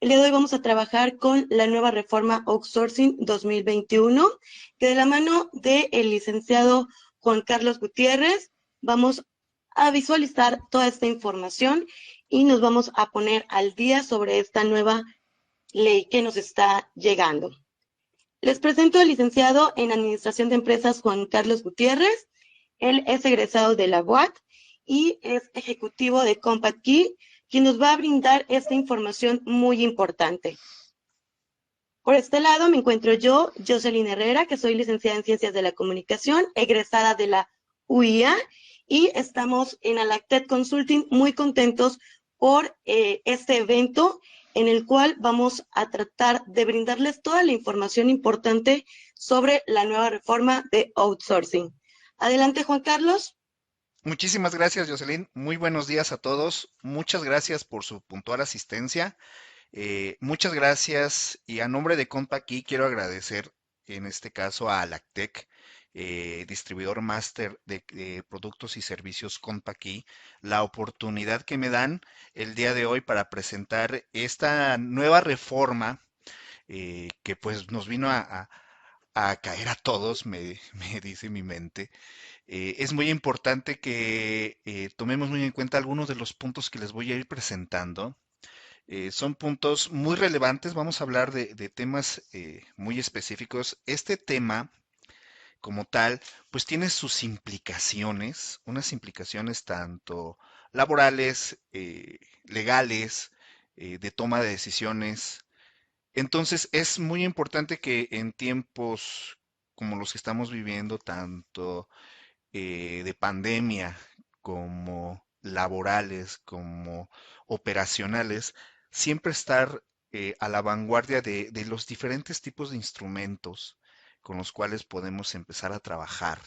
El día de hoy vamos a trabajar con la nueva reforma Outsourcing 2021, que de la mano del licenciado Juan Carlos Gutiérrez vamos a visualizar toda esta información y nos vamos a poner al día sobre esta nueva ley que nos está llegando. Les presento al licenciado en Administración de Empresas Juan Carlos Gutiérrez. Él es egresado de la UAT y es ejecutivo de Compact Key, quien nos va a brindar esta información muy importante. Por este lado me encuentro yo, Jocelyn Herrera, que soy licenciada en Ciencias de la Comunicación, egresada de la UIA, y estamos en Alactet Consulting muy contentos por este evento en el cual vamos a tratar de brindarles toda la información importante sobre la nueva reforma de outsourcing. Adelante, Juan Carlos. Muchísimas gracias, Jocelyn. Muy buenos días a todos. Muchas gracias por su puntual asistencia. Muchas gracias y a nombre de Compa aquí quiero agradecer en este caso a Alactec, distribuidor máster de productos y servicios Compa aquí, la oportunidad que me dan el día de hoy para presentar esta nueva reforma que pues nos vino a caer a todos, me dice mi mente. Es muy importante que tomemos muy en cuenta algunos de los puntos que les voy a ir presentando. Son puntos muy relevantes, vamos a hablar de temas muy específicos. Este tema, como tal, pues tiene sus implicaciones, unas implicaciones tanto laborales, legales, de toma de decisiones. Entonces, es muy importante que en tiempos como los que estamos viviendo, tanto de pandemia, como laborales, como operacionales, siempre estar a la vanguardia de los diferentes tipos de instrumentos con los cuales podemos empezar a trabajar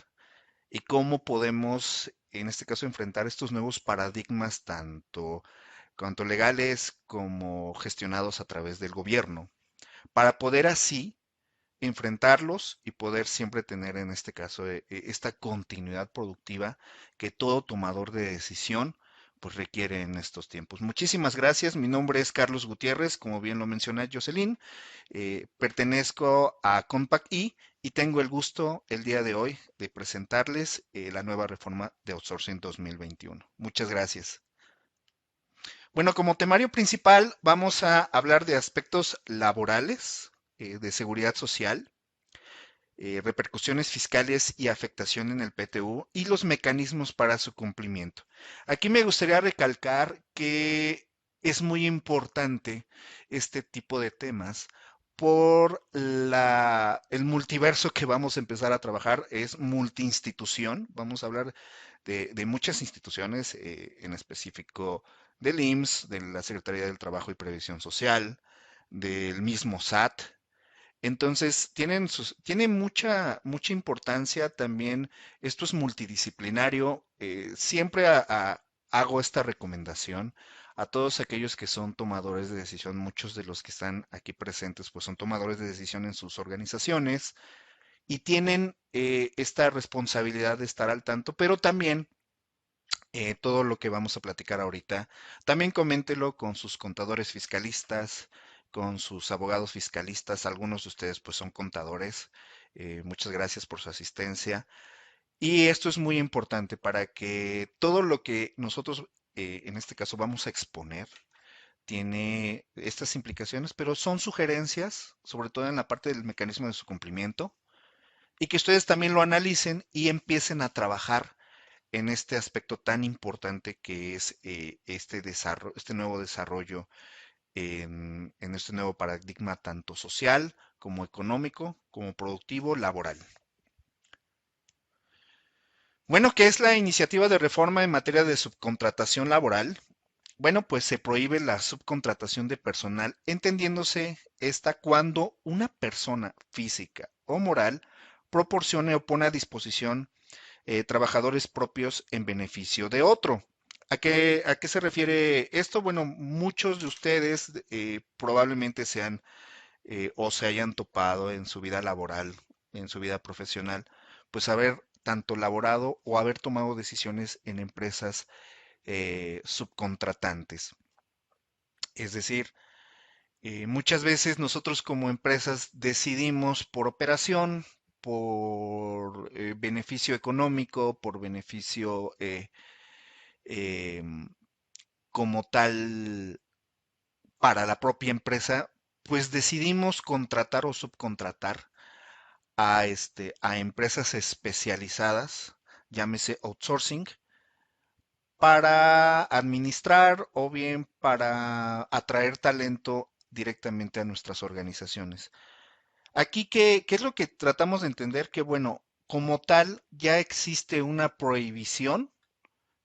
y cómo podemos, en este caso, enfrentar estos nuevos paradigmas tanto legales como gestionados a través del gobierno, para poder así enfrentarlos y poder siempre tener en este caso esta continuidad productiva que todo tomador de decisión pues requiere en estos tiempos. Muchísimas gracias. Mi nombre es Carlos Gutiérrez, como bien lo menciona Jocelyn. Pertenezco a Compact y tengo el gusto el día de hoy de presentarles la nueva reforma de Outsourcing 2021. Muchas gracias. Bueno, como temario principal vamos a hablar de aspectos laborales, de seguridad social, repercusiones fiscales y afectación en el PTU y los mecanismos para su cumplimiento. Aquí me gustaría recalcar que es muy importante este tipo de temas por el multiverso que vamos a empezar a trabajar, es multiinstitución. Vamos a hablar de muchas instituciones, en específico del IMSS, de la Secretaría del Trabajo y Previsión Social, del mismo SAT. Entonces, tiene mucha importancia también. Esto es multidisciplinario. Siempre hago esta recomendación a todos aquellos que son tomadores de decisión. Muchos de los que están aquí presentes, pues son tomadores de decisión en sus organizaciones y tienen esta responsabilidad de estar al tanto, pero también todo lo que vamos a platicar ahorita, también coméntelo con sus contadores fiscalistas, con sus abogados fiscalistas. Algunos de ustedes pues son contadores. Muchas gracias por su asistencia. Y esto es muy importante para que todo lo que nosotros en este caso vamos a exponer tiene estas implicaciones, pero son sugerencias, sobre todo en la parte del mecanismo de su cumplimiento, y que ustedes también lo analicen y empiecen a trabajar en este aspecto tan importante que es este nuevo desarrollo en este nuevo paradigma tanto social como económico, como productivo, laboral. Bueno, ¿qué es la iniciativa de reforma en materia de subcontratación laboral? Bueno, pues se prohíbe la subcontratación de personal, entendiéndose esta cuando una persona física o moral proporcione o pone a disposición trabajadores propios en beneficio de otro. ¿A qué se refiere esto? Bueno, muchos de ustedes probablemente sean o se hayan topado en su vida laboral, en su vida profesional, pues haber tanto laborado o haber tomado decisiones en empresas subcontratantes. Es decir, Muchas veces nosotros como empresas decidimos por operación, por beneficio económico, por beneficio em, como tal para la propia empresa, pues decidimos contratar o subcontratar a empresas especializadas, llámese outsourcing, para administrar o bien para atraer talento directamente a nuestras organizaciones. Aquí, ¿qué es lo que tratamos de entender? Que bueno, como tal, ya existe una prohibición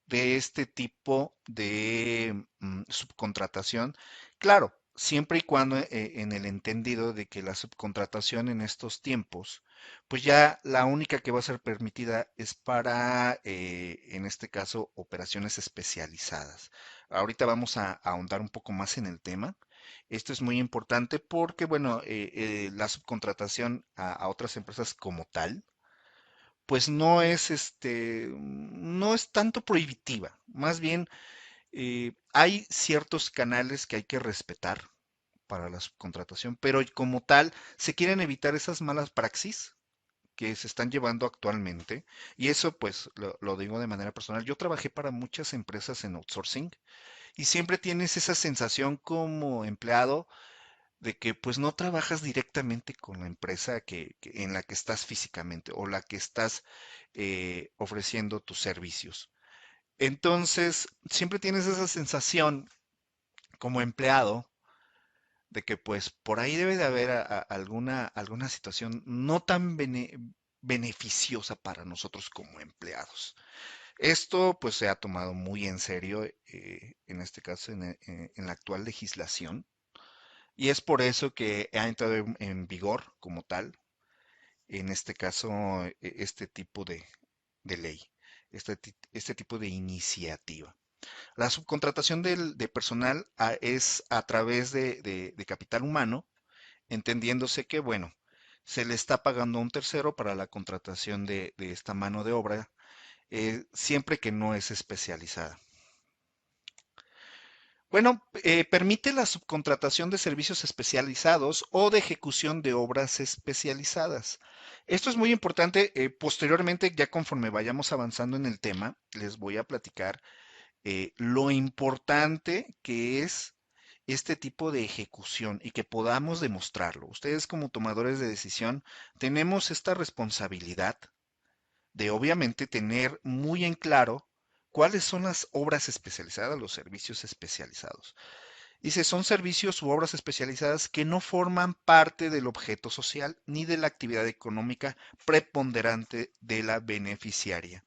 de este tipo de subcontratación. Claro, siempre y cuando en el entendido de que la subcontratación en estos tiempos, pues ya la única que va a ser permitida es para, en este caso, operaciones especializadas. Ahorita vamos a ahondar un poco más en el tema. Esto es muy importante porque, bueno, la subcontratación a otras empresas como tal, pues no es no es tanto prohibitiva, más bien hay ciertos canales que hay que respetar para la subcontratación, pero como tal se quieren evitar esas malas praxis que se están llevando actualmente, y eso pues lo digo de manera personal. Yo trabajé para muchas empresas en outsourcing y siempre tienes esa sensación como empleado de que pues no trabajas directamente con la empresa en la que estás físicamente o la que estás ofreciendo tus servicios. Entonces, siempre tienes esa sensación como empleado de que pues por ahí debe de haber alguna situación no tan beneficiosa para nosotros como empleados. Esto pues se ha tomado muy en serio en este caso en la actual legislación. Y es por eso que ha entrado en vigor como tal, en este caso, este tipo de ley, este tipo de iniciativa. La subcontratación de personal es a través de capital humano, entendiéndose que, bueno, se le está pagando a un tercero para la contratación de esta mano de obra, siempre que no es especializada. Bueno, permite la subcontratación de servicios especializados o de ejecución de obras especializadas. Esto es muy importante. Posteriormente, ya conforme vayamos avanzando en el tema, les voy a platicar lo importante que es este tipo de ejecución y que podamos demostrarlo. Ustedes como tomadores de decisión tenemos esta responsabilidad de obviamente tener muy en claro cuáles son las obras especializadas, los servicios especializados. Dice, son servicios u obras especializadas que no forman parte del objeto social ni de la actividad económica preponderante de la beneficiaria.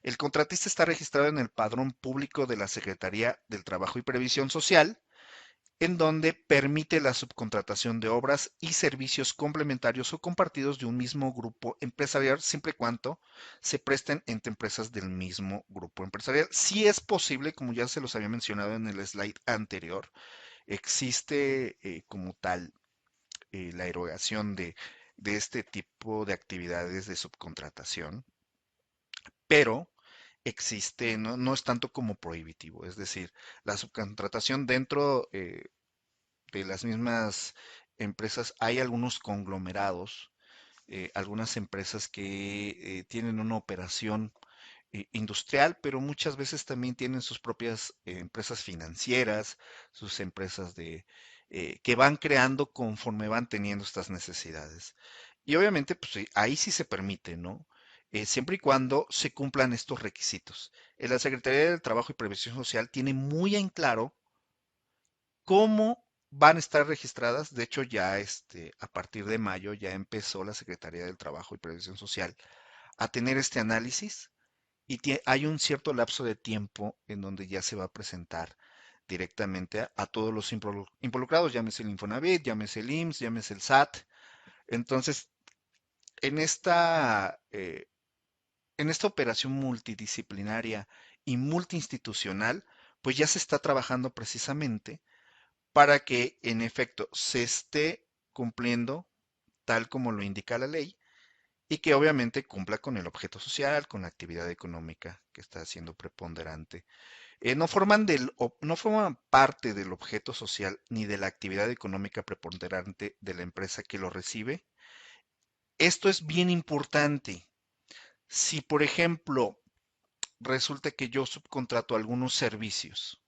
El contratista está registrado en el padrón público de la Secretaría del Trabajo y Previsión Social, en donde permite la subcontratación de obras y servicios complementarios o compartidos de un mismo grupo empresarial, siempre y cuando se presten entre empresas del mismo grupo empresarial. Si es posible, como ya se los había mencionado en el slide anterior, existe como tal la erogación de este tipo de actividades de subcontratación, pero existe, no es tanto como prohibitivo, es decir, la subcontratación dentro de las mismas empresas hay algunos conglomerados, algunas empresas que tienen una operación industrial, pero muchas veces también tienen sus propias empresas financieras, sus empresas que van creando conforme van teniendo estas necesidades. Y obviamente, pues sí, ahí sí se permite, ¿no? Siempre y cuando se cumplan estos requisitos. La Secretaría del Trabajo y Previsión Social tiene muy en claro cómo van a estar registradas. De hecho, ya a partir de mayo ya empezó la Secretaría del Trabajo y Previsión Social a tener este análisis y hay un cierto lapso de tiempo en donde ya se va a presentar directamente a todos los involucrados, llámese el Infonavit, llámese el IMSS, llámese el SAT. Entonces, en en esta operación multidisciplinaria y multiinstitucional, pues ya se está trabajando precisamente para que en efecto se esté cumpliendo tal como lo indica la ley y que obviamente cumpla con el objeto social, con la actividad económica que está siendo preponderante. no forman parte del objeto social ni de la actividad económica preponderante de la empresa que lo recibe. Esto es bien importante. Si, por ejemplo, resulta que yo subcontrato algunos servicios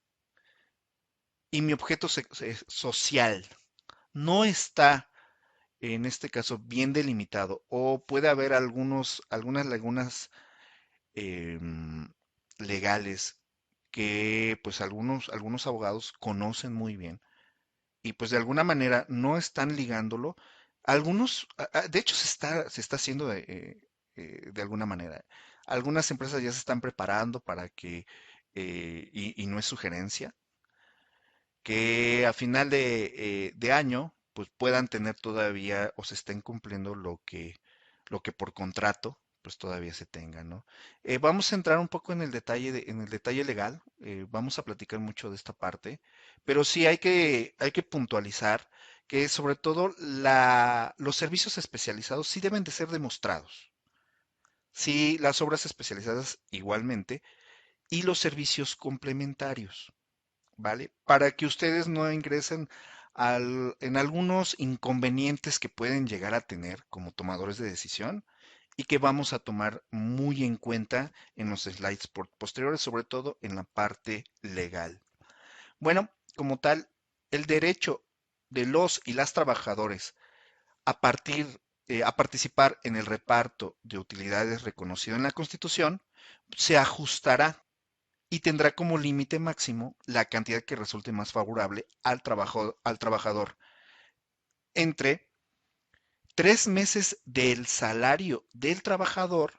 y mi objeto social no está, en este caso, bien delimitado, o puede haber algunas lagunas em, legales que pues algunos abogados conocen muy bien y pues de alguna manera no están ligándolo. De hecho se está haciendo de alguna manera. Algunas empresas ya se están preparando para que, y no es sugerencia, que a final de año pues puedan tener todavía o se estén cumpliendo lo que por contrato pues todavía se tenga, ¿no? Vamos a entrar un poco en el detalle legal, vamos a platicar mucho de esta parte, pero sí hay que puntualizar que sobre todo los servicios especializados sí deben de ser demostrados. Sí, las obras especializadas igualmente y los servicios complementarios. ¿Vale? Para que ustedes no ingresen en algunos inconvenientes que pueden llegar a tener como tomadores de decisión y que vamos a tomar muy en cuenta en los slides posteriores, sobre todo en la parte legal. Bueno, como tal, el derecho de los y las trabajadores a participar en el reparto de utilidades reconocido en la Constitución se ajustará y tendrá como límite máximo la cantidad que resulte más favorable al trabajador entre 3 meses del salario del trabajador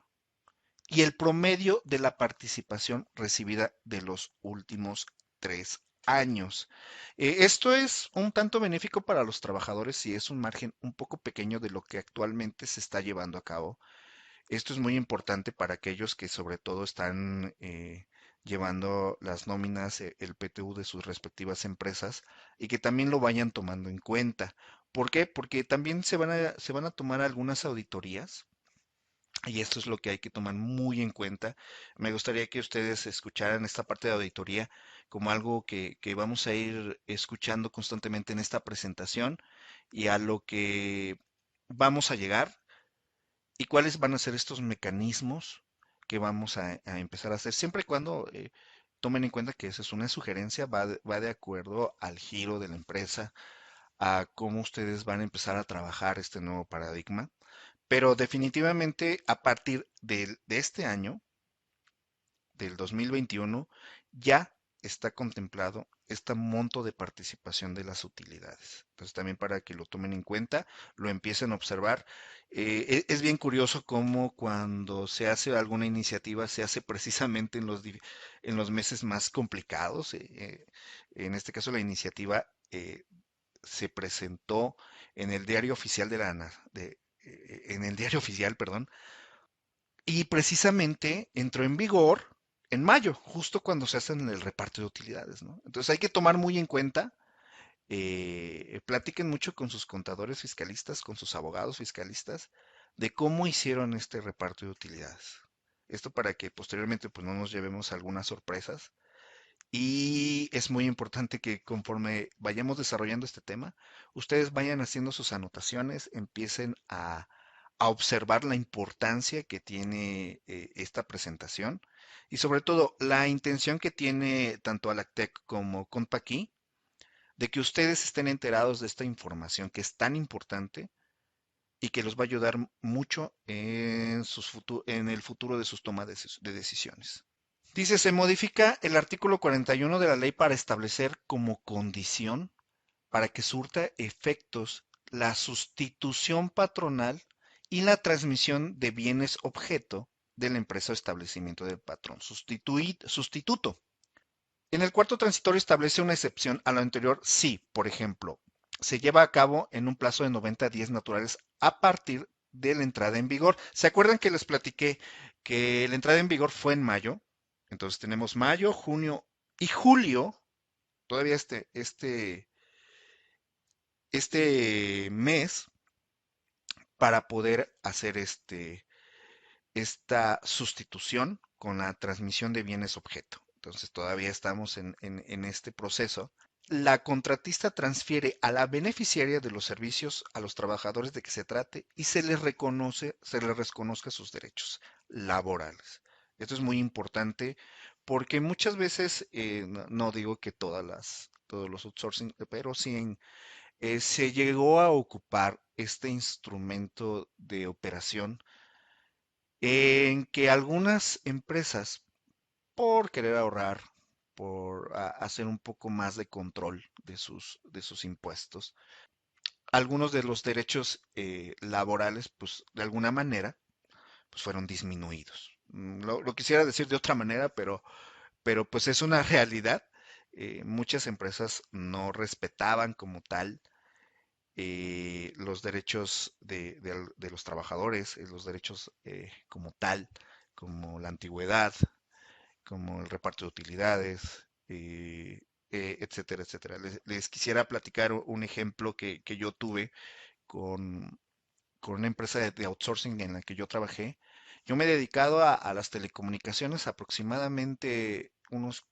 y el promedio de la participación recibida de los últimos 3 años. Esto es un tanto benéfico para los trabajadores y es un margen un poco pequeño de lo que actualmente se está llevando a cabo. Esto es muy importante para aquellos que sobre todo están llevando las nóminas, el PTU de sus respectivas empresas y que también lo vayan tomando en cuenta. ¿Por qué? Porque también se van a tomar algunas auditorías y esto es lo que hay que tomar muy en cuenta. Me gustaría que ustedes escucharan esta parte de auditoría como algo que vamos a ir escuchando constantemente en esta presentación y a lo que vamos a llegar y cuáles van a ser estos mecanismos que vamos a empezar a hacer, siempre y cuando tomen en cuenta que esa es una sugerencia, va de acuerdo al giro de la empresa, a cómo ustedes van a empezar a trabajar este nuevo paradigma, pero definitivamente a partir de este año, del 2021, ya está contemplado este monto de participación de las utilidades. Entonces también para que lo tomen en cuenta, lo empiecen a observar. Es bien curioso cómo cuando se hace alguna iniciativa se hace precisamente en los meses más complicados. En este caso la iniciativa se presentó en el diario oficial en el diario oficial, perdón, y precisamente entró en vigor en mayo, justo cuando se hacen el reparto de utilidades, ¿no? Entonces hay que tomar muy en cuenta, platiquen mucho con sus contadores fiscalistas, con sus abogados fiscalistas, de cómo hicieron este reparto de utilidades. Esto para que posteriormente pues no nos llevemos algunas sorpresas. Y es muy importante que conforme vayamos desarrollando este tema, ustedes vayan haciendo sus anotaciones, empiecen a observar la importancia que tiene esta presentación y sobre todo la intención que tiene tanto Alactec como Compaqui de que ustedes estén enterados de esta información que es tan importante y que los va a ayudar mucho en el futuro de sus tomas de decisiones. Dice, se modifica el artículo 41 de la ley para establecer como condición para que surta efectos la sustitución patronal y la transmisión de bienes objeto de la empresa o establecimiento del patrón sustituto. En el cuarto transitorio establece una excepción a lo anterior si, por ejemplo, se lleva a cabo en un plazo de 90 días naturales a partir de la entrada en vigor. ¿Se acuerdan que les platiqué que la entrada en vigor fue en mayo? Entonces tenemos mayo, junio y julio, todavía este mes, para poder hacer esta sustitución con la transmisión de bienes objeto. entonces todavía estamos en este proceso. La contratista transfiere a la beneficiaria de los servicios a los trabajadores de que se trate y se les reconozca sus derechos laborales. Esto es muy importante porque muchas veces, no digo que todos los outsourcing, pero sí se llegó a ocupar este instrumento de operación en que algunas empresas, por querer ahorrar, por hacer un poco más de control de sus impuestos, algunos de los derechos laborales, pues de alguna manera, pues fueron disminuidos. Lo quisiera decir de otra manera, pero pues es una realidad. Muchas empresas no respetaban como tal los derechos de los trabajadores, los derechos como tal, como la antigüedad, como el reparto de utilidades, etcétera, etcétera. Les quisiera platicar un ejemplo que yo tuve con, con una empresa de outsourcing en la que yo trabajé. Yo me he dedicado a las telecomunicaciones aproximadamente unos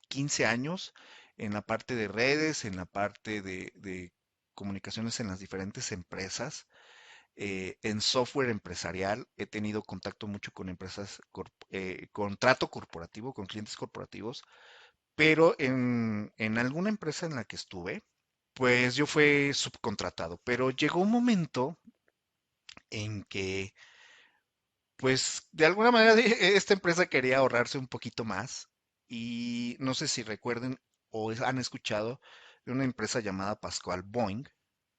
15 años en la parte de redes, en la parte de comunicaciones en las diferentes empresas. En software empresarial he tenido contacto mucho con empresas, con trato corporativo, con clientes corporativos, pero en alguna empresa en la que estuve, pues yo fui subcontratado, pero llegó un momento en que, pues de alguna manera esta empresa quería ahorrarse un poquito más y no sé si recuerden o han escuchado de una empresa llamada Pascual Boeing,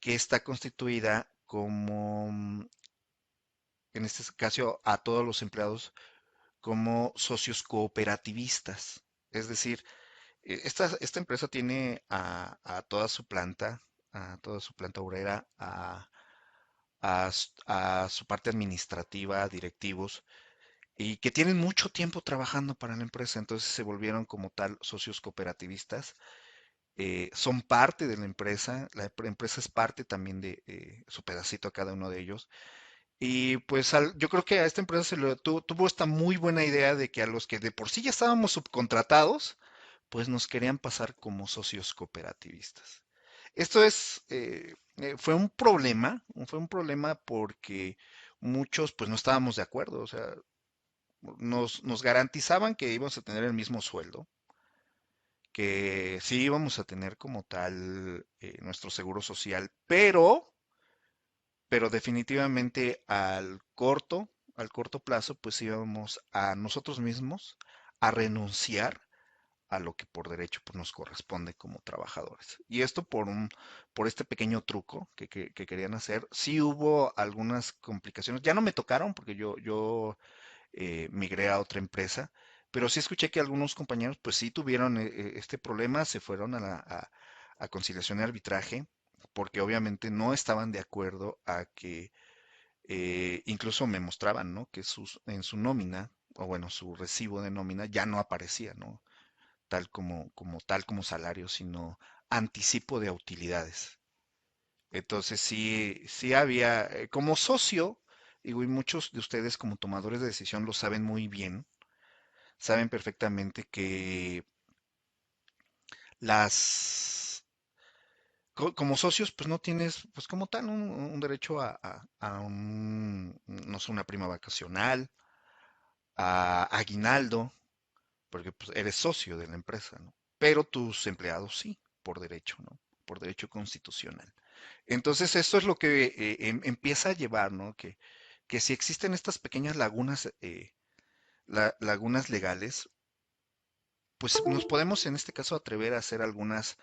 que está constituida como, en este caso, a todos los empleados como socios cooperativistas. Es decir, esta empresa tiene a toda su planta obrera, a su parte administrativa, directivos, y que tienen mucho tiempo trabajando para la empresa, entonces se volvieron como tal socios cooperativistas. Son parte de la empresa es parte también de su pedacito a cada uno de ellos. Y pues yo creo que a esta empresa tuvo esta muy buena idea de que a los que de por sí ya estábamos subcontratados, pues nos querían pasar como socios cooperativistas. Esto fue un problema porque muchos pues no estábamos de acuerdo, o sea, nos garantizaban que íbamos a tener el mismo sueldo, que sí íbamos a tener como tal nuestro seguro social, pero definitivamente al corto plazo, pues íbamos a nosotros mismos a renunciar a lo que por derecho pues, nos corresponde como trabajadores. Y esto por este pequeño truco que querían hacer. Sí hubo algunas complicaciones. Ya no me tocaron porque yo migré a otra empresa, pero sí escuché que algunos compañeros pues sí tuvieron este problema, se fueron a conciliación y arbitraje, porque obviamente no estaban de acuerdo a que incluso me mostraban, ¿no? Que en su nómina, o bueno, su recibo de nómina ya no aparecía, ¿no? Tal como salario, sino anticipo de utilidades. Entonces sí había, como socio, digo, y muchos de ustedes como tomadores de decisión lo saben muy bien, saben perfectamente que las, como socios, pues no tienes, pues como tal, un derecho a no sé, una prima vacacional, a aguinaldo, porque pues, eres socio de la empresa, ¿no? Pero tus empleados sí, por derecho, ¿no? Por derecho constitucional. Entonces, esto es lo que empieza a llevar, ¿no? Que si existen estas pequeñas lagunas, lagunas legales, pues nos podemos en este caso atrever a hacer algunas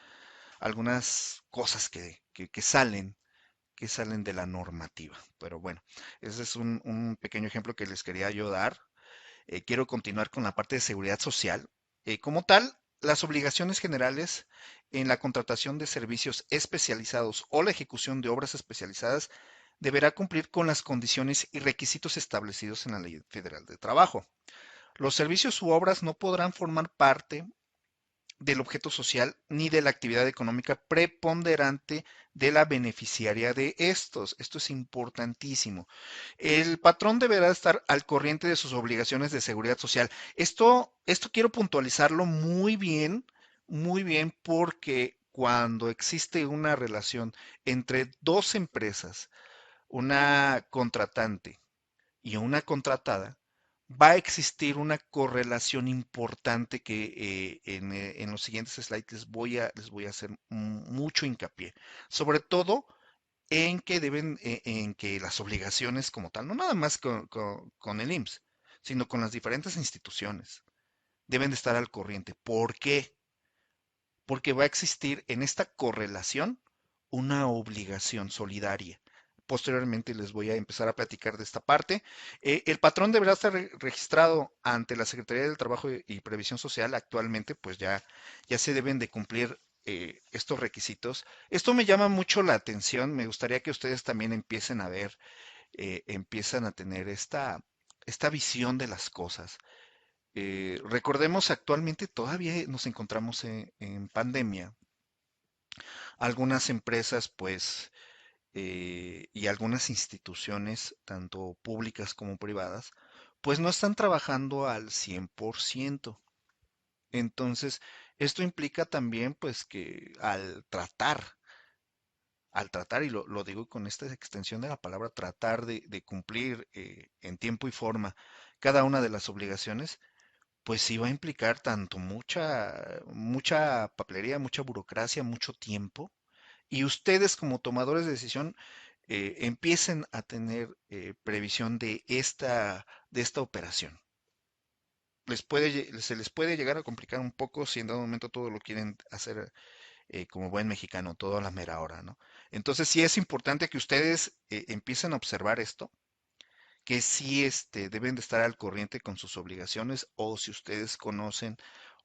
cosas que salen de la normativa. Pero bueno, ese es un pequeño ejemplo que les quería yo dar. Quiero continuar con la parte de seguridad social. Como tal, las obligaciones generales en la contratación de servicios especializados o la ejecución de obras especializadas deberá cumplir con las condiciones y requisitos establecidos en la Ley Federal de Trabajo. Los servicios u obras no podrán formar parte del objeto social ni de la actividad económica preponderante de la beneficiaria de estos. Esto es importantísimo. El patrón deberá estar al corriente de sus obligaciones de seguridad social. Esto quiero puntualizarlo muy bien, porque cuando existe una relación entre dos empresas, una contratante y una contratada, va a existir una correlación importante que en los siguientes slides les voy a hacer mucho hincapié. Sobre todo en que las obligaciones como tal, no nada más con el IMSS, sino con las diferentes instituciones, deben de estar al corriente. ¿Por qué? Porque va a existir en esta correlación una obligación solidaria. Posteriormente les voy a empezar a platicar de esta parte. El patrón deberá estar registrado ante la Secretaría del Trabajo y Previsión Social. Actualmente, pues ya se deben de cumplir estos requisitos. Esto me llama mucho la atención. Me gustaría que ustedes también empiecen a ver, empiezan a tener esta visión de las cosas. Recordemos, actualmente todavía nos encontramos en pandemia. Algunas empresas, pues, y algunas instituciones, tanto públicas como privadas, pues no están trabajando al 100%. Entonces, esto implica también, pues, que al tratar, y lo digo con esta extensión de la palabra, tratar de cumplir en tiempo y forma cada una de las obligaciones, pues sí va a implicar tanto mucha papelería, mucha burocracia, mucho tiempo. Y ustedes como tomadores de decisión empiecen a tener previsión de esta operación. Se les puede llegar a complicar un poco si en dado momento todo lo quieren hacer como buen mexicano, todo a la mera hora, ¿no? Entonces sí es importante que ustedes empiecen a observar esto, que sí deben de estar al corriente con sus obligaciones, o si ustedes conocen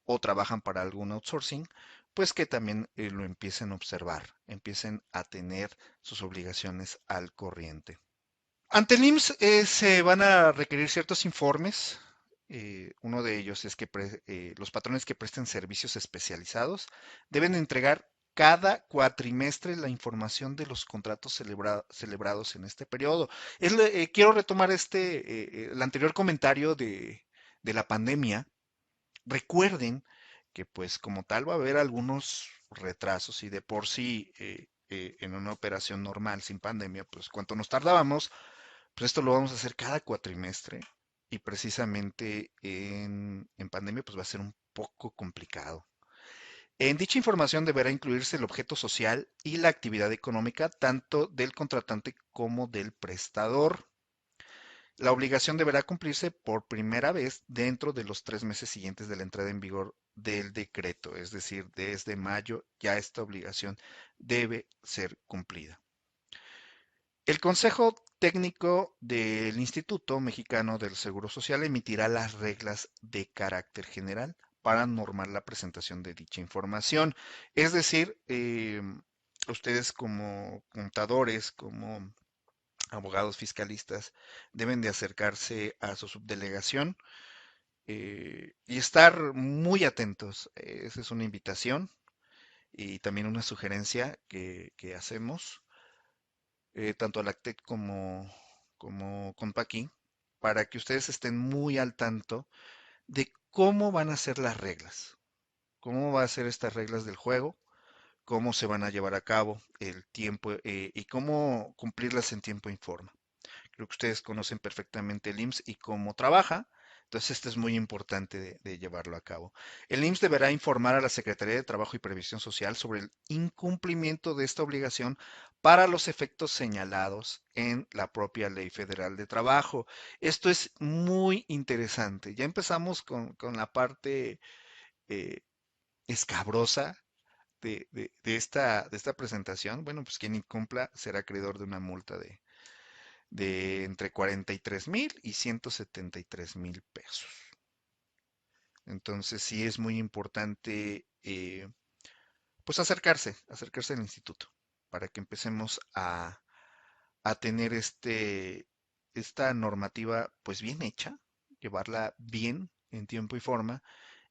o trabajan para algún outsourcing, pues que también lo empiecen a observar, empiecen a tener sus obligaciones al corriente. Ante el IMSS se van a requerir ciertos informes. Uno de ellos es que los patrones que presten servicios especializados deben entregar cada cuatrimestre la información de los contratos celebrados en este periodo. Quiero retomar el anterior comentario de la pandemia. Recuerden que pues como tal va a haber algunos retrasos, y de por sí en una operación normal sin pandemia, pues cuánto nos tardábamos, pues esto lo vamos a hacer cada cuatrimestre, y precisamente en pandemia pues va a ser un poco complicado. En dicha información deberá incluirse el objeto social y la actividad económica tanto del contratante como del prestador. La obligación deberá cumplirse por primera vez dentro de los 3 meses siguientes de la entrada en vigor del decreto, es decir, desde mayo ya esta obligación debe ser cumplida. El Consejo Técnico del Instituto Mexicano del Seguro Social emitirá las reglas de carácter general para normar la presentación de dicha información. Es decir, ustedes como contadores, como abogados fiscalistas, deben de acercarse a su subdelegación y estar muy atentos. Esa es una invitación y también una sugerencia que hacemos, tanto a Lactec como Compaqui, para que ustedes estén muy al tanto de cómo van a ser las reglas, cómo van a ser estas reglas del juego, cómo se van a llevar a cabo el tiempo y cómo cumplirlas en tiempo y forma. Creo que ustedes conocen perfectamente el IMSS y cómo trabaja. Entonces, esto es muy importante de llevarlo a cabo. El IMSS deberá informar a la Secretaría de Trabajo y Previsión Social sobre el incumplimiento de esta obligación para los efectos señalados en la propia Ley Federal de Trabajo. Esto es muy interesante. Ya empezamos con la parte eh, escabrosa de esta presentación. Bueno, pues quien incumpla será acreedor de una multa de entre 43,000 y 173,000 pesos. Entonces sí es muy importante pues acercarse al instituto para que empecemos a tener esta normativa pues bien hecha, llevarla bien en tiempo y forma,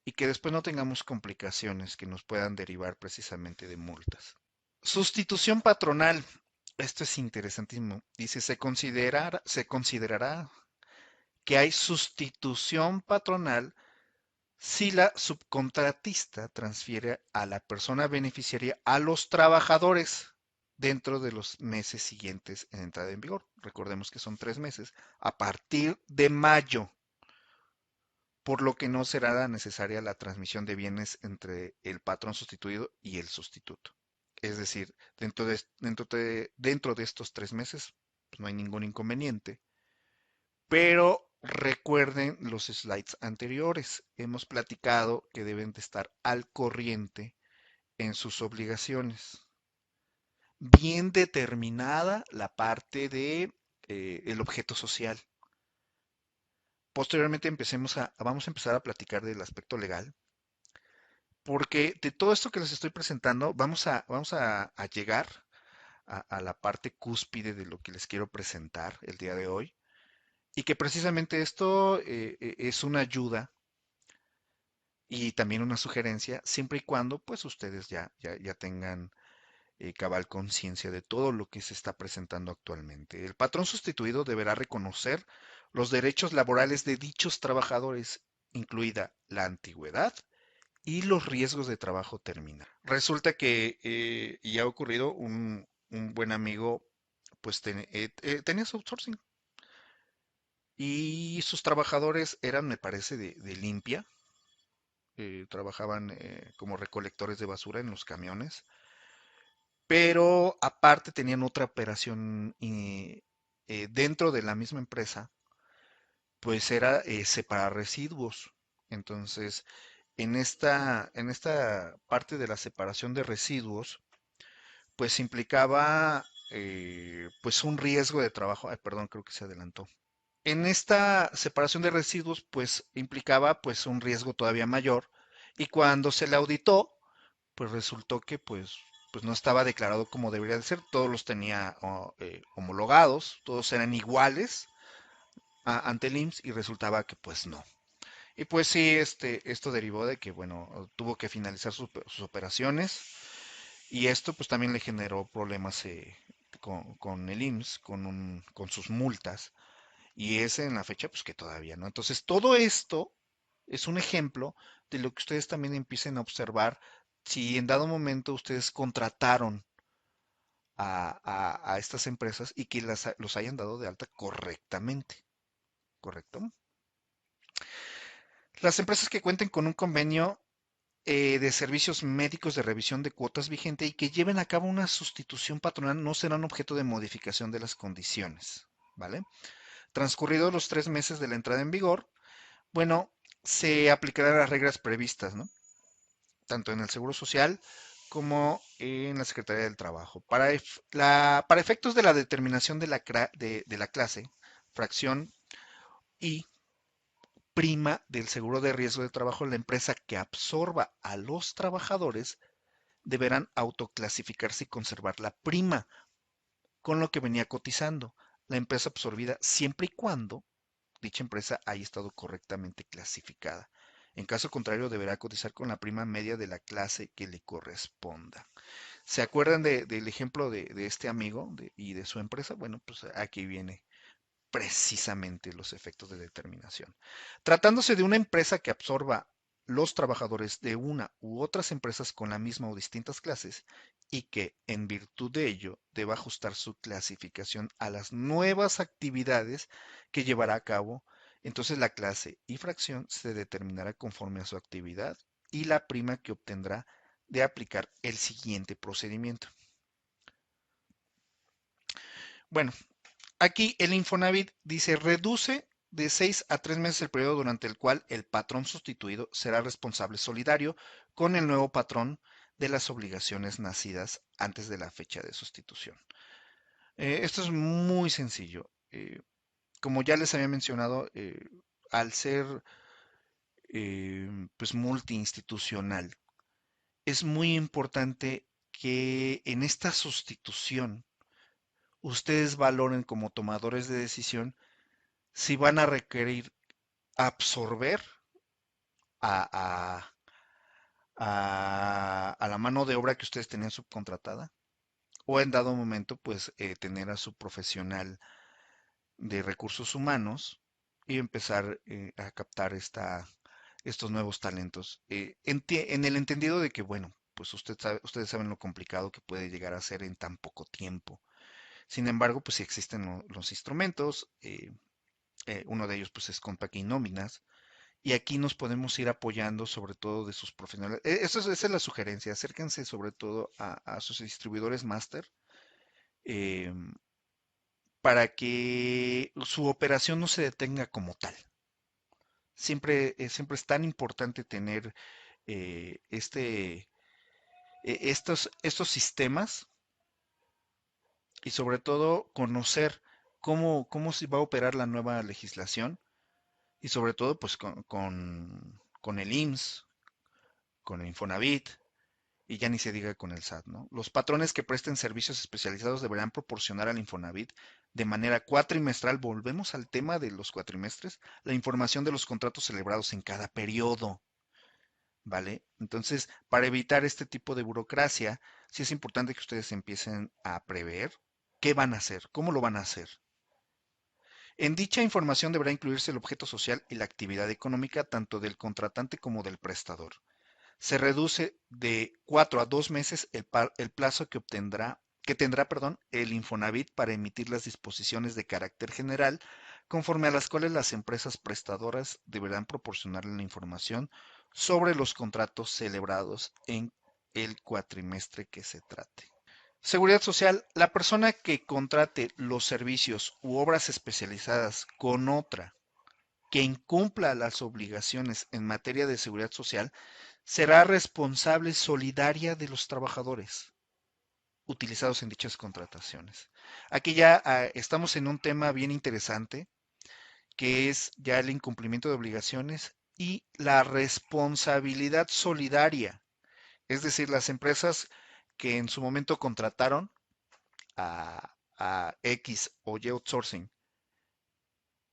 y que después no tengamos complicaciones que nos puedan derivar precisamente de multas. Sustitución patronal. Esto es interesantísimo. Dice, se considerará que hay sustitución patronal si la subcontratista transfiere a la persona beneficiaria a los trabajadores dentro de los meses siguientes en entrada en vigor. Recordemos que son 3 meses a partir de mayo, por lo que no será necesaria la transmisión de bienes entre el patrón sustituido y el sustituto. Es decir, dentro de estos 3 meses pues no hay ningún inconveniente, pero recuerden los slides anteriores. Hemos platicado que deben de estar al corriente en sus obligaciones. Bien determinada la parte de el objeto social. Posteriormente vamos a empezar a platicar del aspecto legal, porque de todo esto que les estoy presentando, vamos a llegar a la parte cúspide de lo que les quiero presentar el día de hoy, y que precisamente esto es una ayuda y también una sugerencia, siempre y cuando pues ustedes ya tengan cabal conciencia de todo lo que se está presentando actualmente. El patrón sustituido deberá reconocer los derechos laborales de dichos trabajadores, incluida la antigüedad y los riesgos de trabajo terminal. Resulta que, y ha ocurrido, un buen amigo pues tenía su outsourcing y sus trabajadores eran, me parece, de limpia, trabajaban como recolectores de basura en los camiones, pero aparte tenían otra operación dentro de la misma empresa, pues era separar residuos. Entonces, en esta parte de la separación de residuos, pues implicaba pues un riesgo de trabajo. Ay, perdón, creo que se adelantó. En esta separación de residuos, pues implicaba pues un riesgo todavía mayor. Y cuando se le auditó, pues resultó que pues no estaba declarado como debería de ser. Todos los tenía homologados, todos eran iguales ante el IMSS y resultaba que pues no. Y pues sí, esto derivó de que, bueno, tuvo que finalizar sus operaciones y esto pues también le generó problemas con el IMSS, con sus multas y es en la fecha pues que todavía no. Entonces todo esto es un ejemplo de lo que ustedes también empiecen a observar si en dado momento ustedes contrataron a estas empresas y que los hayan dado de alta correctamente, ¿correcto? Las empresas que cuenten con un convenio de servicios médicos de revisión de cuotas vigente y que lleven a cabo una sustitución patronal no serán objeto de modificación de las condiciones, ¿vale? Transcurridos los 3 meses de la entrada en vigor, bueno, se aplicarán las reglas previstas, ¿no? Tanto en el Seguro Social como en la Secretaría del Trabajo. Para efectos de la determinación de la clase, fracción y prima del seguro de riesgo de trabajo, la empresa que absorba a los trabajadores deberán autoclasificarse y conservar la prima con lo que venía cotizando la empresa absorbida siempre y cuando dicha empresa haya estado correctamente clasificada. En caso contrario, deberá cotizar con la prima media de la clase que le corresponda. ¿Se acuerdan del ejemplo de este amigo y de su empresa? Bueno, pues aquí viene precisamente los efectos de determinación. Tratándose de una empresa que absorba los trabajadores de una u otras empresas con la misma o distintas clases y que, en virtud de ello, deba ajustar su clasificación a las nuevas actividades que llevará a cabo, entonces la clase y fracción se determinará conforme a su actividad y la prima que obtendrá de aplicar el siguiente procedimiento. Bueno, aquí el Infonavit dice reduce de 6 a 3 meses el periodo durante el cual el patrón sustituido será responsable solidario con el nuevo patrón de las obligaciones nacidas antes de la fecha de sustitución. Esto es muy sencillo. Como ya les había mencionado, al ser pues multiinstitucional, es muy importante que en esta sustitución ustedes valoren como tomadores de decisión si van a requerir absorber a, a la mano de obra que ustedes tenían subcontratada, o en dado momento, pues tener a su profesional de recursos humanos y empezar a captar estos nuevos talentos. En el entendido de que, bueno, pues ustedes saben lo complicado que puede llegar a ser en tan poco tiempo. Sin embargo, pues sí existen los instrumentos. Uno de ellos pues es Compact y Nóminas. Y aquí nos podemos ir apoyando sobre todo de sus profesionales. Esa es la sugerencia. Acérquense sobre todo a sus distribuidores máster, eh, para que su operación no se detenga como tal. Siempre es tan importante tener eh, este, estos sistemas y sobre todo conocer cómo se va a operar la nueva legislación y sobre todo pues con el IMSS, con el Infonavit y ya ni se diga con el SAT, ¿no? Los patrones que presten servicios especializados deberán proporcionar al Infonavit de manera cuatrimestral, volvemos al tema de los cuatrimestres, la información de los contratos celebrados en cada periodo. ¿Vale? Entonces, para evitar este tipo de burocracia, sí es importante que ustedes empiecen a prever qué van a hacer, cómo lo van a hacer. En dicha información deberá incluirse el objeto social y la actividad económica tanto del contratante como del prestador. Se reduce de 4 a 2 meses el plazo que tendrá el Infonavit para emitir las disposiciones de carácter general, conforme a las cuales las empresas prestadoras deberán proporcionarle la información sobre los contratos celebrados en el cuatrimestre que se trate. Seguridad social. La persona que contrate los servicios u obras especializadas con otra que incumpla las obligaciones en materia de seguridad social será responsable solidaria de los trabajadores utilizados en dichas contrataciones. Aquí ya estamos en un tema bien interesante, que es ya el incumplimiento de obligaciones y la responsabilidad solidaria. Es decir, las empresas que en su momento contrataron a X o Y outsourcing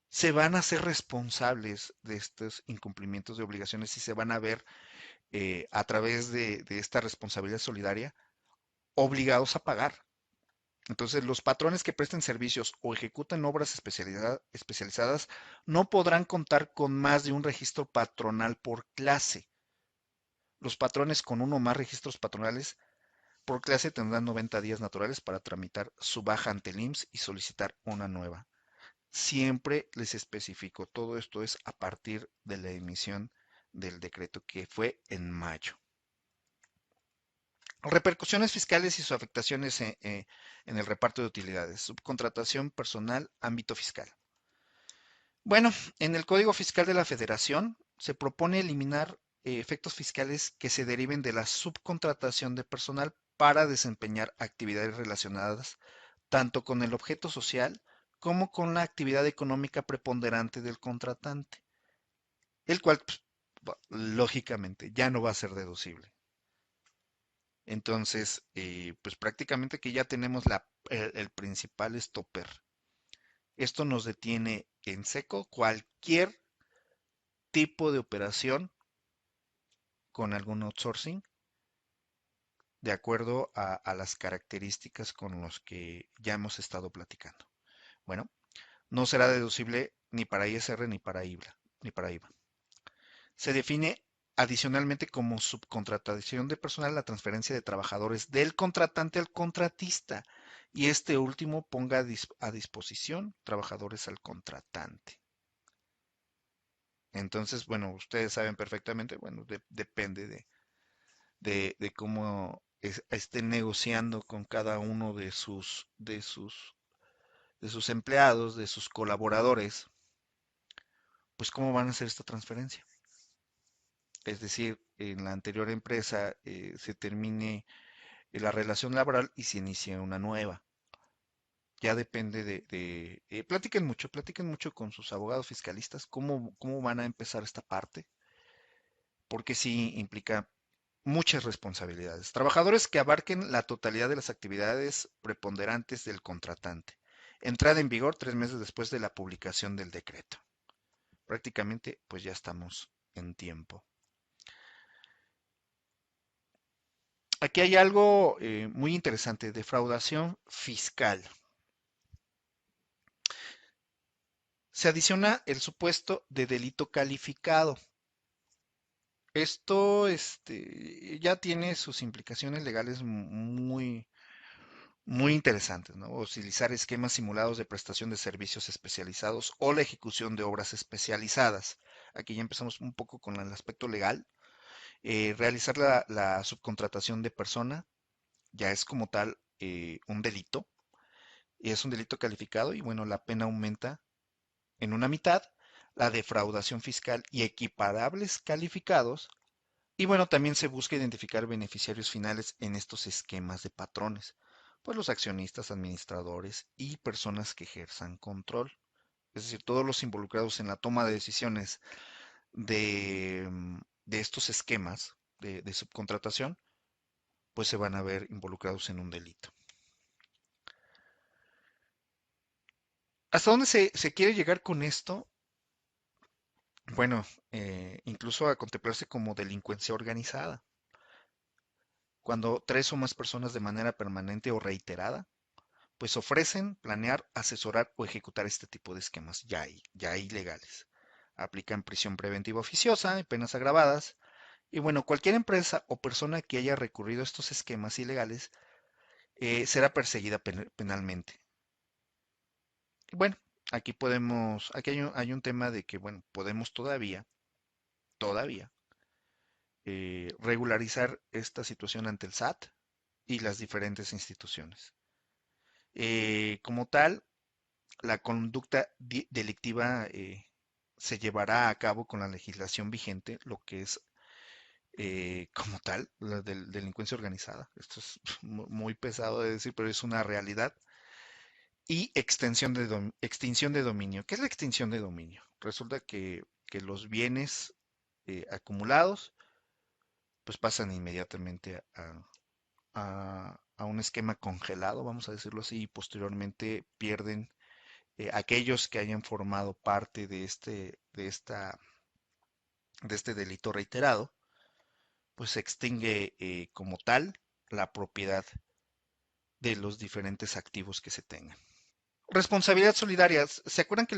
se van a ser responsables de estos incumplimientos de obligaciones y se van a ver a través de esta responsabilidad solidaria obligados a pagar. Entonces, los patrones que presten servicios o ejecuten obras especializadas no podrán contar con más de un registro patronal por clase. Los patrones con uno o más registros patronales por clase tendrán 90 días naturales para tramitar su baja ante el IMSS y solicitar una nueva. Siempre les especifico, todo esto es a partir de la emisión del decreto que fue en mayo. Repercusiones fiscales y sus afectaciones en el reparto de utilidades. Subcontratación personal, ámbito fiscal. Bueno, en el Código Fiscal de la Federación se propone eliminar efectos fiscales que se deriven de la subcontratación de personal para desempeñar actividades relacionadas tanto con el objeto social como con la actividad económica preponderante del contratante, el cual, pues, lógicamente, ya no va a ser deducible. Entonces, pues prácticamente que ya tenemos el principal stopper. Esto nos detiene en seco cualquier tipo de operación con algún outsourcing de acuerdo a las características con los que ya hemos estado platicando. Bueno, no será deducible ni para ISR ni para IVA, ni para IVA. Se define adicionalmente como subcontratación de personal la transferencia de trabajadores del contratante al contratista y este último ponga a disposición trabajadores al contratante. Entonces, bueno, ustedes saben perfectamente, bueno, depende de cómo estén negociando con cada uno de sus empleados, de sus colaboradores, pues cómo van a hacer esta transferencia. Es decir, en la anterior empresa se termine la relación laboral y se inicia una nueva. Ya depende platiquen mucho con sus abogados fiscalistas, cómo van a empezar esta parte, porque sí implica muchas responsabilidades. Trabajadores que abarquen la totalidad de las actividades preponderantes del contratante. Entrada en vigor 3 meses después de la publicación del decreto. Prácticamente, pues ya estamos en tiempo. Aquí hay algo muy interesante, defraudación fiscal. Se adiciona el supuesto de delito calificado. Esto ya tiene sus implicaciones legales muy interesantes, ¿no? Utilizar esquemas simulados de prestación de servicios especializados o la ejecución de obras especializadas. Aquí ya empezamos un poco con el aspecto legal. Realizar la subcontratación de persona ya es como tal un delito, y es un delito calificado y bueno, la pena aumenta en una mitad. La defraudación fiscal y equiparables calificados. Y bueno, también se busca identificar beneficiarios finales en estos esquemas de patrones, pues los accionistas, administradores y personas que ejerzan control. Es decir, todos los involucrados en la toma de decisiones de estos esquemas de subcontratación, pues se van a ver involucrados en un delito. ¿Hasta dónde se quiere llegar con esto? Bueno, incluso a contemplarse como delincuencia organizada. Cuando tres o más personas de manera permanente o reiterada pues ofrecen, planear, asesorar o ejecutar este tipo de esquemas ya ilegales. Aplican prisión preventiva oficiosa y penas agravadas. Y bueno, cualquier empresa o persona que haya recurrido a estos esquemas ilegales será perseguida penalmente. Y bueno, aquí hay un tema de que, bueno, podemos todavía, regularizar esta situación ante el SAT y las diferentes instituciones. Como tal, la conducta delictiva se llevará a cabo con la legislación vigente, lo que es como tal la delincuencia organizada. Esto es muy pesado de decir, pero es una realidad. Y extinción de dominio. ¿Qué es la extinción de dominio? Resulta que los bienes acumulados pues pasan inmediatamente a un esquema congelado, vamos a decirlo así, y posteriormente pierden aquellos que hayan formado parte de este delito reiterado, pues se extingue como tal la propiedad de los diferentes activos que se tengan. Responsabilidad solidaria. ¿Se acuerdan que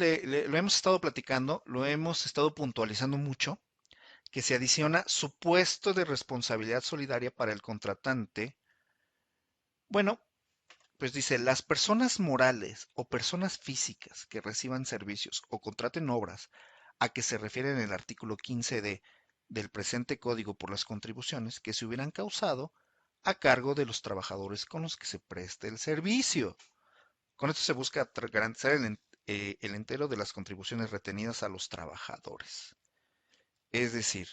lo hemos estado platicando? Lo hemos estado puntualizando mucho, que se adiciona supuesto de responsabilidad solidaria para el contratante. Bueno, pues dice, las personas morales o personas físicas que reciban servicios o contraten obras a que se refiere en el artículo 15D del presente código por las contribuciones que se hubieran causado a cargo de los trabajadores con los que se preste el servicio. Con esto se busca garantizar el entero de las contribuciones retenidas a los trabajadores. Es decir,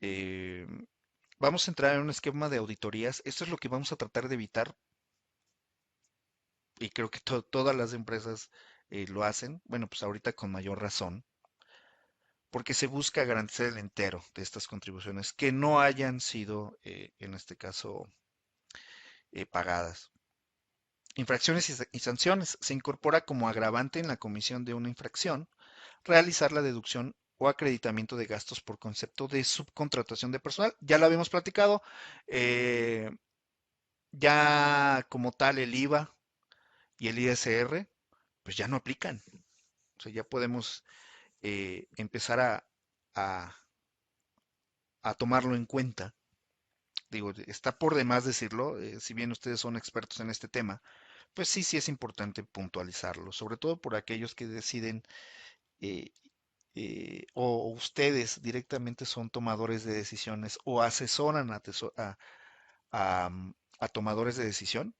eh, vamos a entrar en un esquema de auditorías. Esto es lo que vamos a tratar de evitar y creo que todas las empresas lo hacen, bueno, pues ahorita con mayor razón, porque se busca garantizar el entero de estas contribuciones que no hayan sido, en este caso, pagadas. Infracciones y sanciones. Se incorpora como agravante en la comisión de una infracción realizar la deducción o acreditamiento de gastos por concepto de subcontratación de personal. Ya lo habíamos platicado, eh, ya como tal el IVA y el ISR, pues ya no aplican. O sea, ya podemos empezar a, a tomarlo en cuenta. Digo, está por demás decirlo, si bien ustedes son expertos en este tema, pues sí es importante puntualizarlo, sobre todo por aquellos que deciden eh, o ustedes directamente son tomadores de decisiones o asesoran a tomadores de decisión,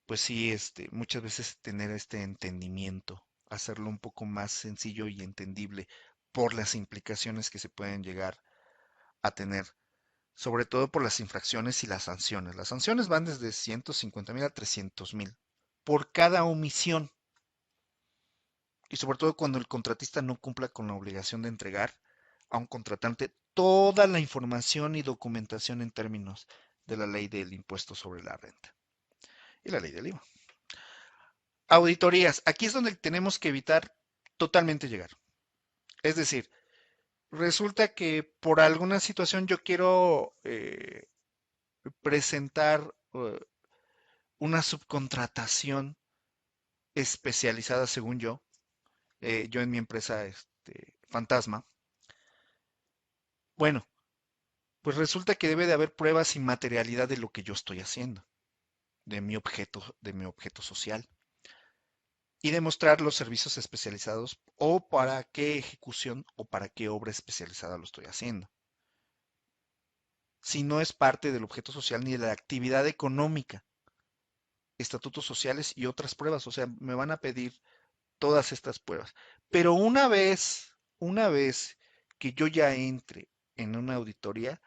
pues sí, muchas veces tener este entendimiento, hacerlo un poco más sencillo y entendible por las implicaciones que se pueden llegar a tener, sobre todo por las infracciones y las sanciones. Las sanciones van desde 150,000 a 300,000 por cada omisión y sobre todo cuando el contratista no cumpla con la obligación de entregar a un contratante toda la información y documentación en términos de la ley del impuesto sobre la renta y la ley del IVA. Auditorías. Aquí es donde tenemos que evitar totalmente llegar. Es decir, resulta que por alguna situación yo quiero presentar una subcontratación especializada, según yo en mi empresa Fantasma. Bueno, pues resulta que debe de haber pruebas y materialidad de lo que yo estoy haciendo, de mi objeto social, y demostrar los servicios especializados o para qué ejecución o para qué obra especializada lo estoy haciendo. Si no es parte del objeto social ni de la actividad económica, estatutos sociales y otras pruebas, o sea, me van a pedir todas estas pruebas. Pero una vez que yo ya entre en una auditoría,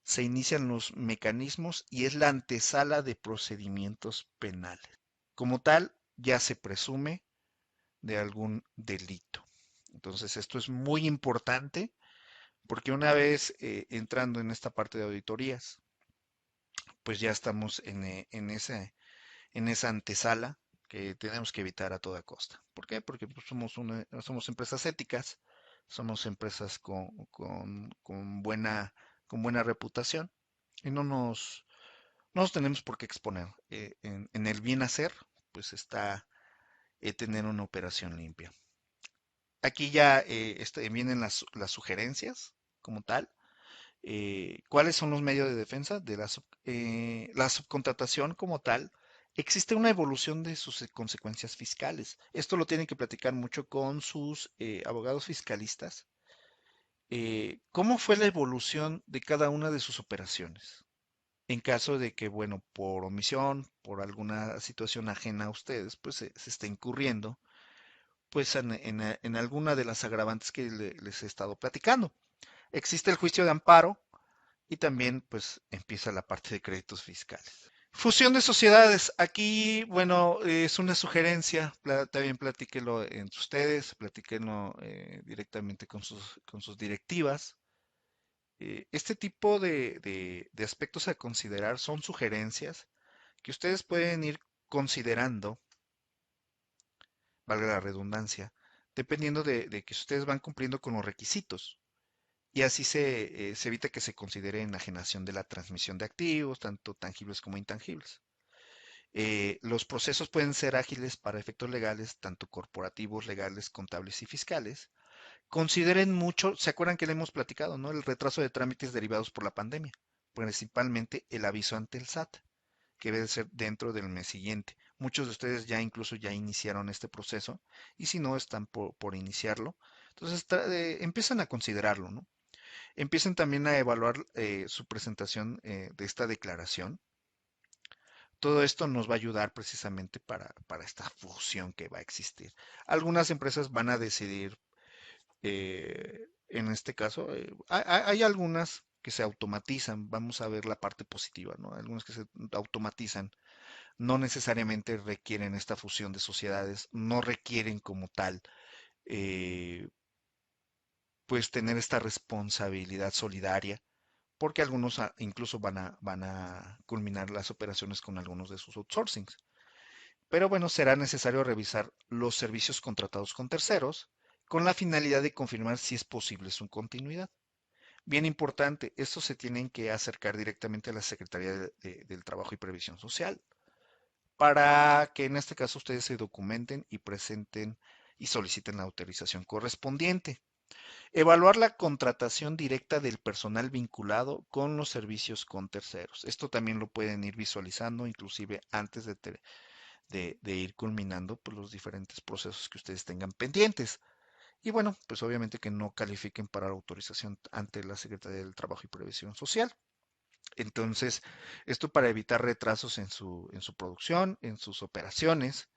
se inician los mecanismos y es la antesala de procedimientos penales. Como tal, ya se presume de algún delito. Entonces, esto es muy importante porque una vez entrando en esta parte de auditorías, pues ya estamos en esa antesala que tenemos que evitar a toda costa. ¿Por qué? Porque pues, somos empresas éticas, somos empresas con buena reputación y no nos tenemos por qué exponer. En el bien hacer, pues está tener una operación limpia. Aquí ya vienen las sugerencias como tal. ¿Cuáles son los medios de defensa de la subcontratación como tal? Existe una evolución de sus consecuencias fiscales. Esto lo tienen que platicar mucho con sus abogados fiscalistas. ¿Cómo fue la evolución de cada una de sus operaciones? En caso de que, bueno, por omisión, por alguna situación ajena a ustedes, pues se esté incurriendo, pues en alguna de las agravantes que les he estado platicando. Existe el juicio de amparo y también, pues, empieza la parte de créditos fiscales. Fusión de sociedades. Aquí, bueno, es una sugerencia. También platíquenlo entre ustedes, platíquenlo directamente con sus directivas. Este tipo de aspectos a considerar son sugerencias que ustedes pueden ir considerando, valga la redundancia, dependiendo de que ustedes van cumpliendo con los requisitos. Y así se evita que se considere enajenación de la transmisión de activos, tanto tangibles como intangibles. Los procesos pueden ser ágiles para efectos legales, tanto corporativos, legales, contables y fiscales. Consideren mucho, ¿se acuerdan que le hemos platicado, no? El retraso de trámites derivados por la pandemia, principalmente el aviso ante el SAT, que debe ser dentro del mes siguiente. Muchos de ustedes ya incluso ya iniciaron este proceso y si no están por iniciarlo, entonces empiezan a considerarlo, ¿no? Empiecen también a evaluar su presentación de esta declaración. Todo esto nos va a ayudar precisamente para esta fusión que va a existir. Algunas empresas van a decidir, en este caso, hay algunas que se automatizan, vamos a ver la parte positiva, ¿no? Algunas que se automatizan, no necesariamente requieren esta fusión de sociedades, no requieren como tal, eh, pues tener esta responsabilidad solidaria porque algunos incluso van a culminar las operaciones con algunos de sus outsourcings. Pero bueno, será necesario revisar los servicios contratados con terceros con la finalidad de confirmar si es posible su continuidad. Bien importante, estos se tienen que acercar directamente a la Secretaría del Trabajo y Previsión Social para que en este caso ustedes se documenten y presenten y soliciten la autorización correspondiente. Evaluar la contratación directa del personal vinculado con los servicios con terceros. Esto también lo pueden ir visualizando, inclusive antes de ir culminando pues, los diferentes procesos que ustedes tengan pendientes. Y bueno, pues obviamente que no califiquen para la autorización ante la Secretaría del Trabajo y Previsión Social. Entonces, esto para evitar retrasos en su producción, en sus operaciones.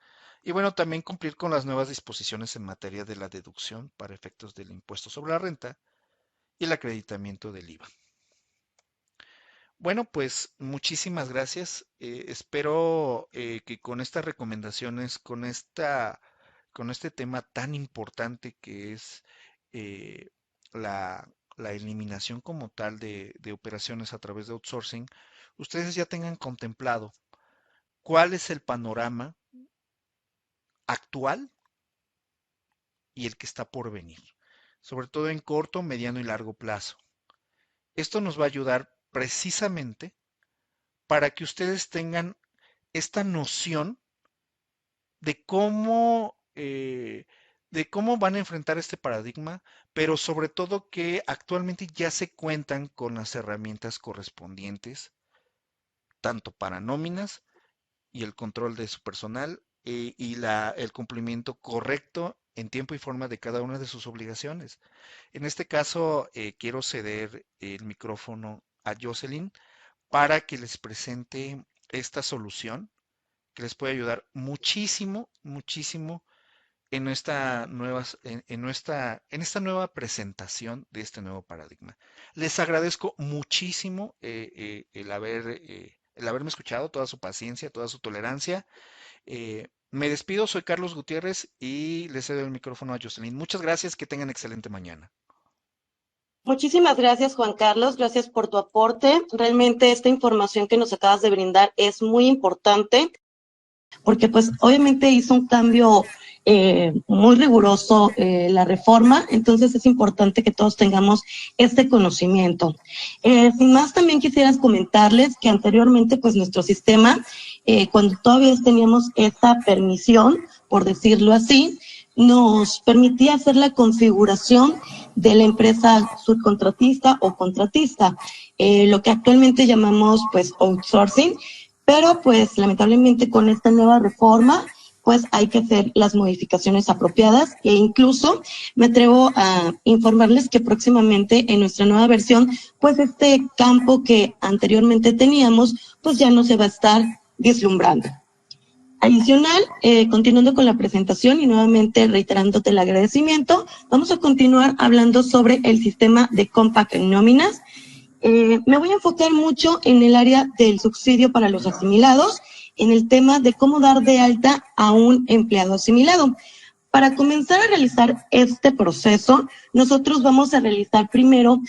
Y bueno, también cumplir con las nuevas disposiciones en materia de la deducción para efectos del impuesto sobre la renta y el acreditamiento del IVA. Bueno, pues muchísimas gracias. Espero que con estas recomendaciones, con este tema tan importante que es eh, la eliminación como tal de operaciones a través de outsourcing, ustedes ya tengan contemplado cuál es el panorama actual y el que está por venir, sobre todo en corto, mediano y largo plazo. Esto nos va a ayudar precisamente para que ustedes tengan esta noción de cómo van a enfrentar este paradigma, pero sobre todo que actualmente ya se cuentan con las herramientas correspondientes, tanto para nóminas y el control de su personal y el cumplimiento correcto en tiempo y forma de cada una de sus obligaciones. En este caso, quiero ceder el micrófono a Jocelyn para que les presente esta solución que les puede ayudar muchísimo, muchísimo en esta nueva presentación de este nuevo paradigma. Les agradezco muchísimo el haberme escuchado, toda su paciencia, toda su tolerancia. Me despido, soy Carlos Gutiérrez y les cedo el micrófono a Jocelyn. Muchas gracias, que tengan excelente mañana. Muchísimas gracias, Juan Carlos. Gracias por tu aporte. Realmente esta información que nos acabas de brindar es muy importante porque pues obviamente hizo un cambio muy riguroso la reforma, entonces es importante que todos tengamos este conocimiento. Sin más, también quisieras comentarles que anteriormente pues nuestro sistema, cuando todavía teníamos esta permisión, por decirlo así, nos permitía hacer la configuración de la empresa subcontratista o contratista, lo que actualmente llamamos pues outsourcing, pero pues lamentablemente con esta nueva reforma pues hay que hacer las modificaciones apropiadas e incluso me atrevo a informarles que próximamente en nuestra nueva versión pues este campo que anteriormente teníamos pues ya no se va a estar vislumbrando. Adicional, continuando con la presentación y nuevamente reiterándote el agradecimiento, vamos a continuar hablando sobre el sistema de Compact en nóminas. Me voy a enfocar mucho en el área del subsidio para los asimilados, en el tema de cómo dar de alta a un empleado asimilado. Para comenzar a realizar este proceso, nosotros vamos a realizar primero,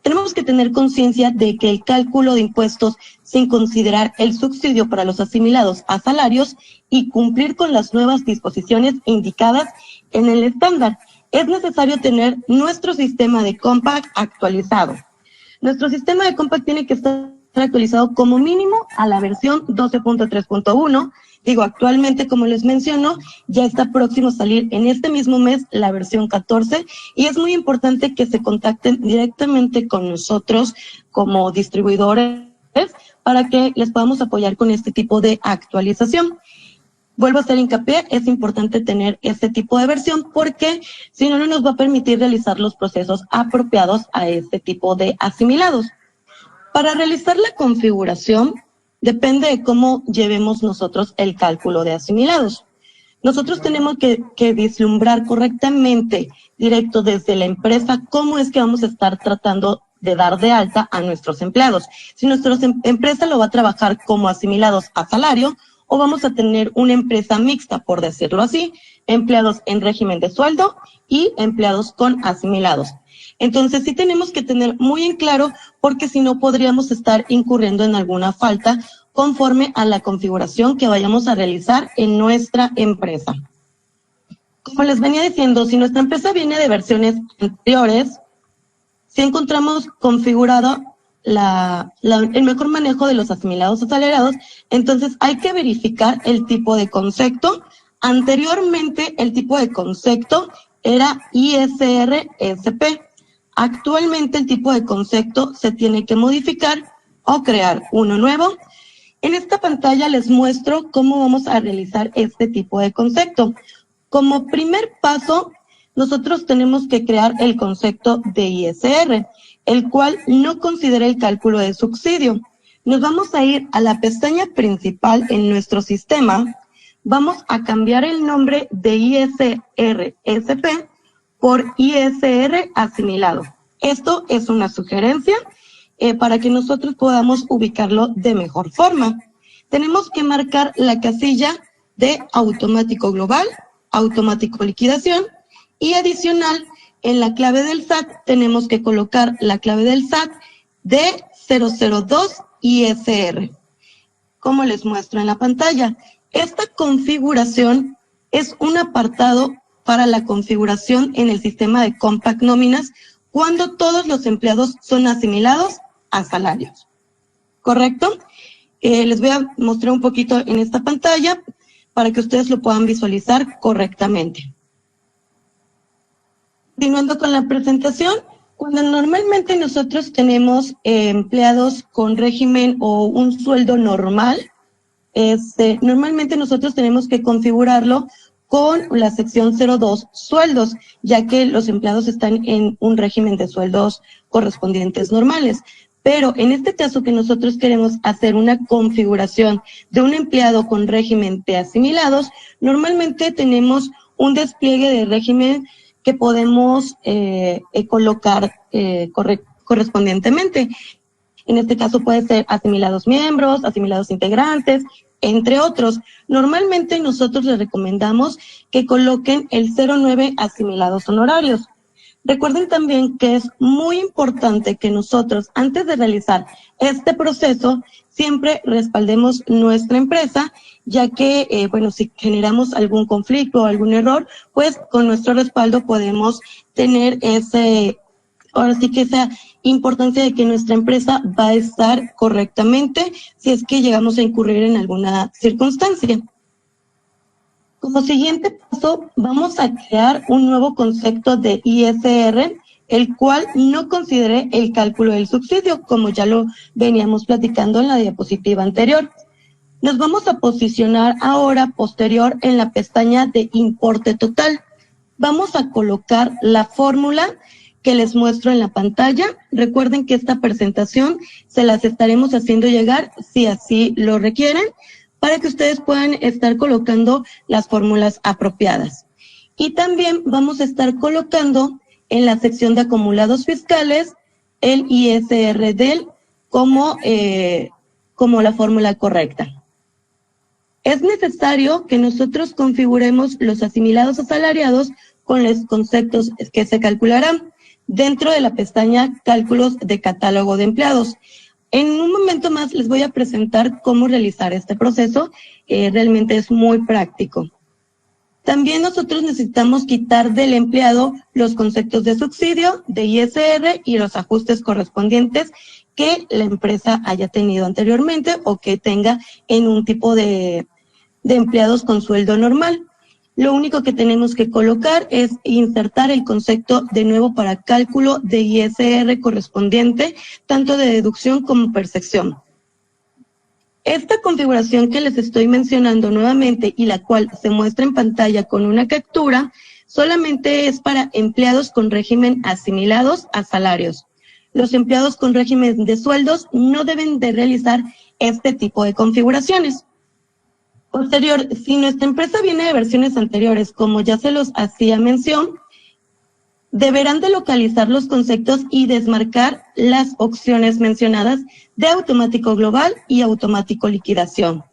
tenemos que tener conciencia de que el cálculo de impuestos sin considerar el subsidio para los asimilados a salarios y cumplir con las nuevas disposiciones indicadas en el estándar. Es necesario tener nuestro sistema de Compact actualizado. Nuestro sistema de Compact tiene que estar actualizado como mínimo a la versión 12.3.1. Digo, actualmente, como les menciono, ya está próximo a salir en este mismo mes la versión 14 y es muy importante que se contacten directamente con nosotros como distribuidores para que les podamos apoyar con este tipo de actualización. Vuelvo a hacer hincapié, es importante tener este tipo de versión porque si no, no nos va a permitir realizar los procesos apropiados a este tipo de asimilados. Para realizar la configuración, depende de cómo llevemos nosotros el cálculo de asimilados. Nosotros tenemos que vislumbrar correctamente, directo desde la empresa, cómo es que vamos a estar tratando de dar de alta a nuestros empleados. Si nuestra empresa lo va a trabajar como asimilados a salario, o vamos a tener una empresa mixta, por decirlo así, empleados en régimen de sueldo y empleados con asimilados. Entonces sí tenemos que tener muy en claro porque si no podríamos estar incurriendo en alguna falta conforme a la configuración que vayamos a realizar en nuestra empresa. Como les venía diciendo, si nuestra empresa viene de versiones anteriores, si encontramos configurado el mejor manejo de los asimilados asalariados, entonces hay que verificar el tipo de concepto. Anteriormente el tipo de concepto era ISR-SP. Actualmente el tipo de concepto se tiene que modificar o crear uno nuevo. En esta pantalla les muestro cómo vamos a realizar este tipo de concepto. Como primer paso, nosotros tenemos que crear el concepto de ISR, el cual no considera el cálculo de subsidio. Nos vamos a ir a la pestaña principal en nuestro sistema. Vamos a cambiar el nombre de ISR-SP por ISR asimilado. Esto es una sugerencia para que nosotros podamos ubicarlo de mejor forma. Tenemos que marcar la casilla de automático global, automático liquidación y adicional en la clave del SAT tenemos que colocar la clave del SAT de 002 ISR. Como les muestro en la pantalla, esta configuración es un apartado para la configuración en el sistema de Compact Nóminas cuando todos los empleados son asimilados a salarios. ¿correcto? Les voy a mostrar un poquito en esta pantalla para que ustedes lo puedan visualizar correctamente. Continuando con la presentación, cuando normalmente nosotros tenemos empleados con régimen o un sueldo normal, normalmente nosotros tenemos que configurarlo con la sección 02 sueldos, ya que los empleados están en un régimen de sueldos correspondientes normales. Pero en este caso que nosotros queremos hacer una configuración de un empleado con régimen de asimilados, normalmente tenemos un despliegue de régimen que podemos colocar correspondientemente. En este caso puede ser asimilados miembros, asimilados integrantes, entre otros. Normalmente nosotros les recomendamos que coloquen el 09 asimilados honorarios. Recuerden también que es muy importante que nosotros, antes de realizar este proceso, siempre respaldemos nuestra empresa, ya que, bueno, si generamos algún conflicto o algún error, pues con nuestro respaldo podemos tener ahora sí que esa importancia de que nuestra empresa va a estar correctamente si es que llegamos a incurrir en alguna circunstancia. Como siguiente paso, vamos a crear un nuevo concepto de ISR, el cual no considere el cálculo del subsidio, como ya lo veníamos platicando en la diapositiva anterior. Nos vamos a posicionar ahora posterior en la pestaña de importe total. Vamos a colocar la fórmula que les muestro en la pantalla. Recuerden que esta presentación se las estaremos haciendo llegar si así lo requieren, para que ustedes puedan estar colocando las fórmulas apropiadas. Y también vamos a estar colocando en la sección de acumulados fiscales el ISR del como la fórmula correcta. Es necesario que nosotros configuremos los asimilados asalariados con los conceptos que se calcularán dentro de la pestaña Cálculos de catálogo de empleados. En un momento más les voy a presentar cómo realizar este proceso, realmente es muy práctico. También nosotros necesitamos quitar del empleado los conceptos de subsidio, de ISR y los ajustes correspondientes que la empresa haya tenido anteriormente o que tenga en un tipo de empleados con sueldo normal. Lo único que tenemos que colocar es insertar el concepto de nuevo para cálculo de ISR correspondiente, tanto de deducción como percepción. Esta configuración que les estoy mencionando nuevamente y la cual se muestra en pantalla con una captura, solamente es para empleados con régimen asimilados a salarios. Los empleados con régimen de sueldos no deben de realizar este tipo de configuraciones. Posterior, si nuestra empresa viene de versiones anteriores, como ya se los hacía mención, deberán de localizar los conceptos y desmarcar las opciones mencionadas de automático global y automático liquidación.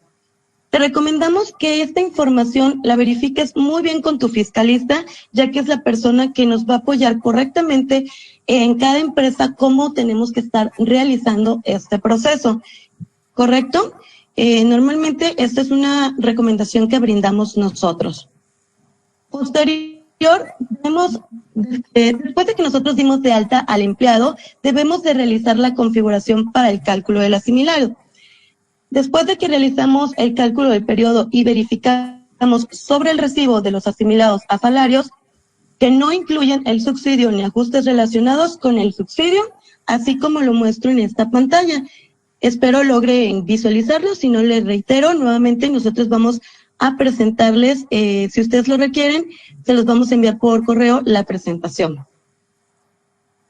Te recomendamos que esta información la verifiques muy bien con tu fiscalista, ya que es la persona que nos va a apoyar correctamente en cada empresa cómo tenemos que estar realizando este proceso. ¿Correcto? Normalmente esta es una recomendación que brindamos nosotros. Posterior, después de que nosotros dimos de alta al empleado, debemos de realizar la configuración para el cálculo del asimilado. Después de que realizamos el cálculo del periodo y verificamos sobre el recibo de los asimilados a salarios que no incluyen el subsidio ni ajustes relacionados con el subsidio, así como lo muestro en esta pantalla. Espero logren visualizarlo, si no les reitero, nuevamente nosotros vamos a presentarles, si ustedes lo requieren, se los vamos a enviar por correo la presentación.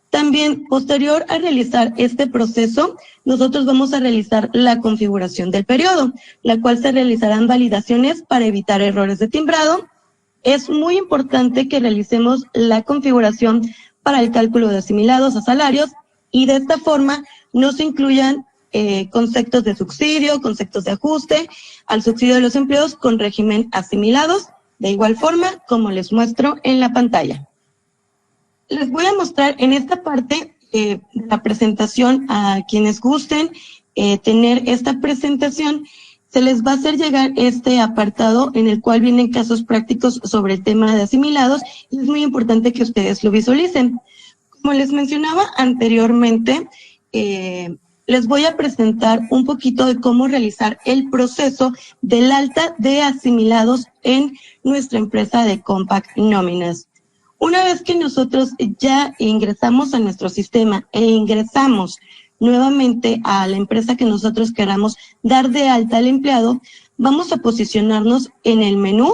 También, posterior a realizar este proceso, nosotros vamos a realizar la configuración del periodo, la cual se realizarán validaciones para evitar errores de timbrado. Es muy importante que realicemos la configuración para el cálculo de asimilados a salarios y de esta forma no se incluyan conceptos de subsidio, conceptos de ajuste al subsidio de los empleados con régimen asimilados, de igual forma como les muestro en la pantalla. Les voy a mostrar en esta parte de la presentación a quienes gusten tener esta presentación, se les va a hacer llegar este apartado en el cual vienen casos prácticos sobre el tema de asimilados y es muy importante que ustedes lo visualicen. Como les mencionaba anteriormente, les voy a presentar un poquito de cómo realizar el proceso del alta de asimilados en nuestra empresa de Compact Nóminas. Una vez que nosotros ya ingresamos a nuestro sistema e ingresamos nuevamente a la empresa que nosotros queramos dar de alta al empleado, vamos a posicionarnos en el menú,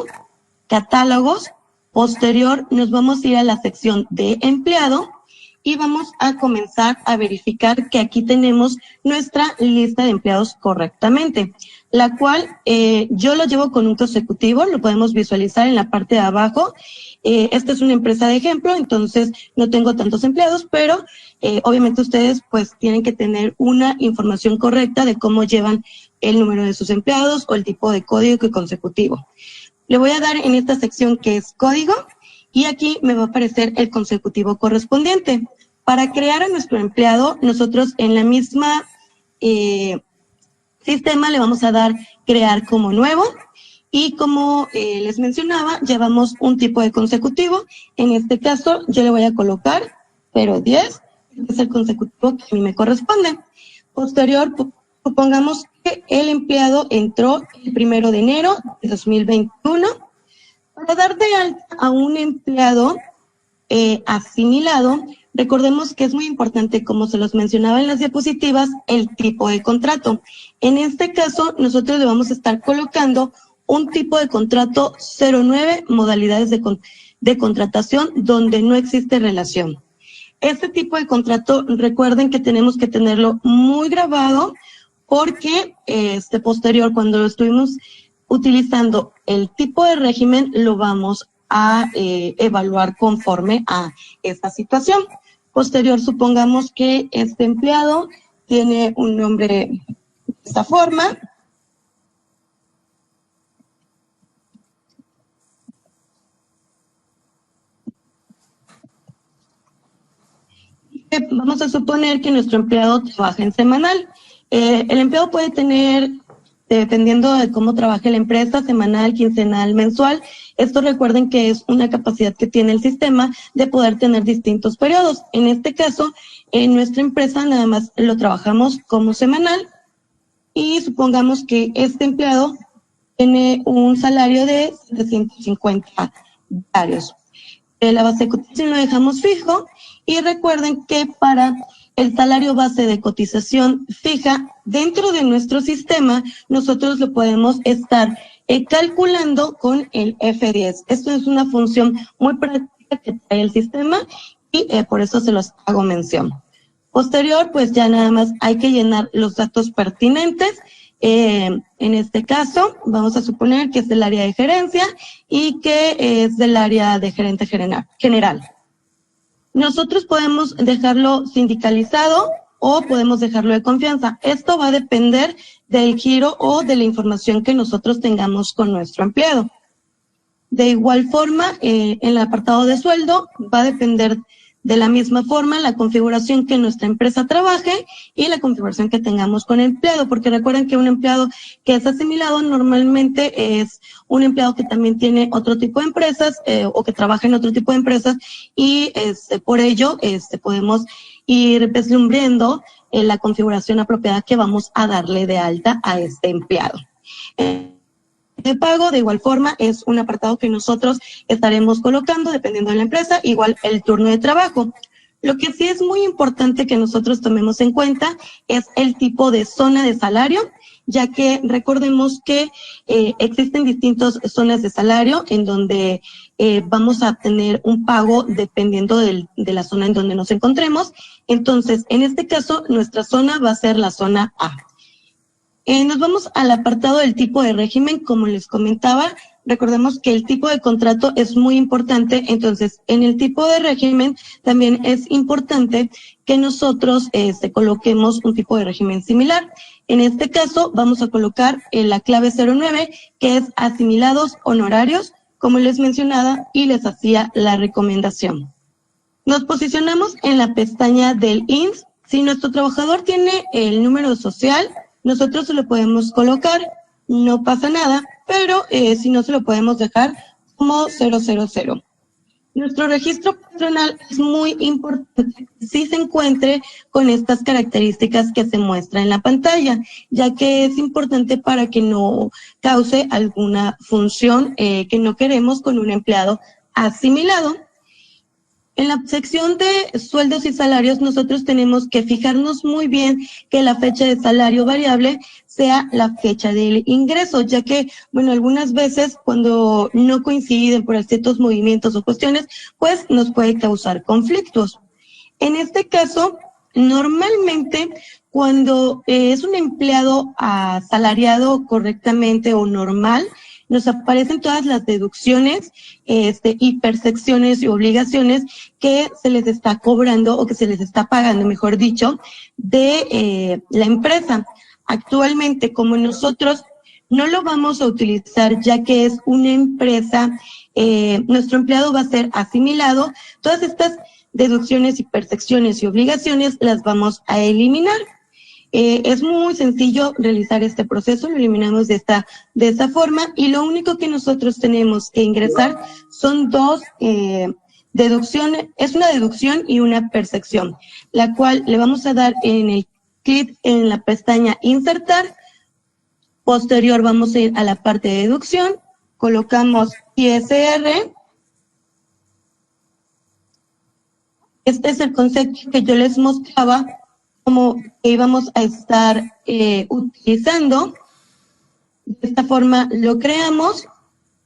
catálogos. Posterior nos vamos a ir a la sección de empleado y vamos a comenzar a verificar que aquí tenemos nuestra lista de empleados correctamente, la cual yo lo llevo con un consecutivo, lo podemos visualizar en la parte de abajo. Esta es una empresa de ejemplo, entonces no tengo tantos empleados, pero obviamente ustedes pues tienen que tener una información correcta de cómo llevan el número de sus empleados o el tipo de código consecutivo. Le voy a dar en esta sección que es código y aquí me va a aparecer el consecutivo correspondiente. Para crear a nuestro empleado, nosotros en la misma sistema le vamos a dar crear como nuevo y como les mencionaba, llevamos un tipo de consecutivo. En este caso yo le voy a colocar 010, que es el consecutivo que a mí me corresponde. Posterior, supongamos que el empleado entró el 1 de enero de 2021. Para dar de alta a un empleado asimilado, recordemos que es muy importante, como se los mencionaba en las diapositivas, el tipo de contrato. En este caso, nosotros le vamos a estar colocando un tipo de contrato 09, modalidades de contratación donde no existe relación. Este tipo de contrato, recuerden que tenemos que tenerlo muy grabado porque posterior, cuando lo estuvimos utilizando el tipo de régimen, lo vamos a evaluar conforme a esta situación. Posterior, supongamos que este empleado tiene un nombre de esta forma. Vamos a suponer que nuestro empleado trabaja en semanal. El empleado puede tener, dependiendo de cómo trabaje la empresa, semanal, quincenal, mensual. Esto recuerden que es una capacidad que tiene el sistema de poder tener distintos periodos. En este caso, en nuestra empresa nada más lo trabajamos como semanal y supongamos que este empleado tiene un salario de 750 diarios. La base de cotización lo dejamos fijo y recuerden que para el salario base de cotización fija dentro de nuestro sistema, nosotros lo podemos estar calculando con el F10. Esto es una función muy práctica que trae el sistema y por eso se los hago mención. Posterior, pues ya nada más hay que llenar los datos pertinentes. En este caso, vamos a suponer que es del área de gerencia y que es del área de gerente general. Nosotros podemos dejarlo sindicalizado o podemos dejarlo de confianza. Esto va a depender del giro o de la información que nosotros tengamos con nuestro empleado. De igual forma, en el apartado de sueldo va a depender de la misma forma la configuración que nuestra empresa trabaje y la configuración que tengamos con el empleado, porque recuerden que un empleado que es asimilado normalmente es un empleado que también tiene otro tipo de empresas o que trabaja en otro tipo de empresas y por ello podemos ir vislumbrando la configuración apropiada que vamos a darle de alta a este empleado. De pago, de igual forma, es un apartado que nosotros estaremos colocando dependiendo de la empresa, igual el turno de trabajo. Lo que sí es muy importante que nosotros tomemos en cuenta es el tipo de zona de salario, ya que recordemos que existen distintas zonas de salario en donde vamos a tener un pago dependiendo de la zona en donde nos encontremos. Entonces, en este caso, nuestra zona va a ser la zona A. Nos vamos al apartado del tipo de régimen, como les comentaba, recordemos que el tipo de contrato es muy importante, entonces en el tipo de régimen también es importante que nosotros coloquemos un tipo de régimen similar. En este caso vamos a colocar la clave 09, que es asimilados honorarios, como les mencionaba y les hacía la recomendación. Nos posicionamos en la pestaña del INS. Si nuestro trabajador tiene el número social, nosotros se lo podemos colocar, no pasa nada, pero si no se lo podemos dejar como 000. Nuestro registro patronal es muy importante que sí se encuentre con estas características que se muestran en la pantalla, ya que es importante para que no cause alguna función que no queremos con un empleado asimilado. En la sección de sueldos y salarios, nosotros tenemos que fijarnos muy bien que la fecha de salario variable sea la fecha del ingreso, ya que, bueno, algunas veces cuando no coinciden por ciertos movimientos o cuestiones, pues nos puede causar conflictos. En este caso, normalmente cuando es un empleado asalariado correctamente o normal, nos aparecen todas las deducciones y percepciones y obligaciones que se les está cobrando o que se les está pagando, mejor dicho, de la empresa. Actualmente, como nosotros no lo vamos a utilizar ya que es una empresa, nuestro empleado va a ser asimilado, todas estas deducciones y percepciones y obligaciones las vamos a eliminar. Es muy sencillo realizar este proceso, lo eliminamos de esta forma y lo único que nosotros tenemos que ingresar son dos deducciones, es una deducción y una percepción, la cual le vamos a dar en el clic en la pestaña insertar. Posterior vamos a ir a la parte de deducción, colocamos ISR. Este es el concepto que yo les mostraba, como que íbamos a estar utilizando. De esta forma lo creamos,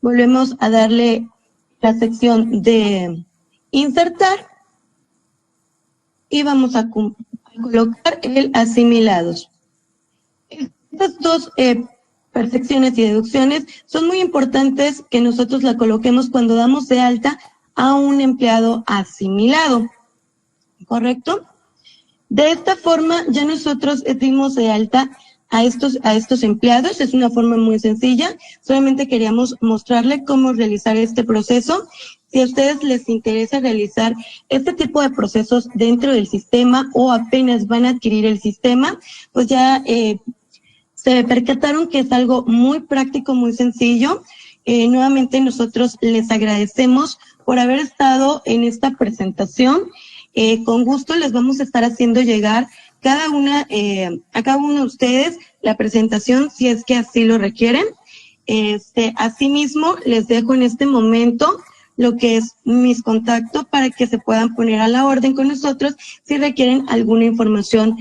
volvemos a darle la sección de insertar y vamos a colocar el asimilados. Estas dos percepciones y deducciones son muy importantes que nosotros la coloquemos cuando damos de alta a un empleado asimilado, ¿correcto? De esta forma ya nosotros dimos de alta a estos empleados. Es una forma muy sencilla, solamente queríamos mostrarle cómo realizar este proceso. Si a ustedes les interesa realizar este tipo de procesos dentro del sistema o apenas van a adquirir el sistema, pues ya se percataron que es algo muy práctico, muy sencillo. Nuevamente nosotros les agradecemos por haber estado en esta presentación. Con gusto les vamos a estar haciendo llegar a cada uno de ustedes la presentación si es que así lo requieren. Asimismo, les dejo en este momento lo que es mis contactos para que se puedan poner a la orden con nosotros si requieren alguna información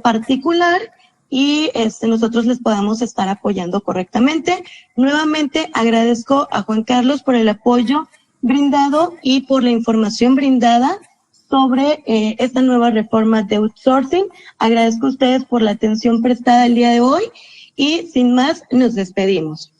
particular y nosotros les podamos estar apoyando correctamente. Nuevamente agradezco a Juan Carlos por el apoyo brindado y por la información brindada sobre esta nueva reforma de outsourcing. Agradezco a ustedes por la atención prestada el día de hoy y sin más nos despedimos.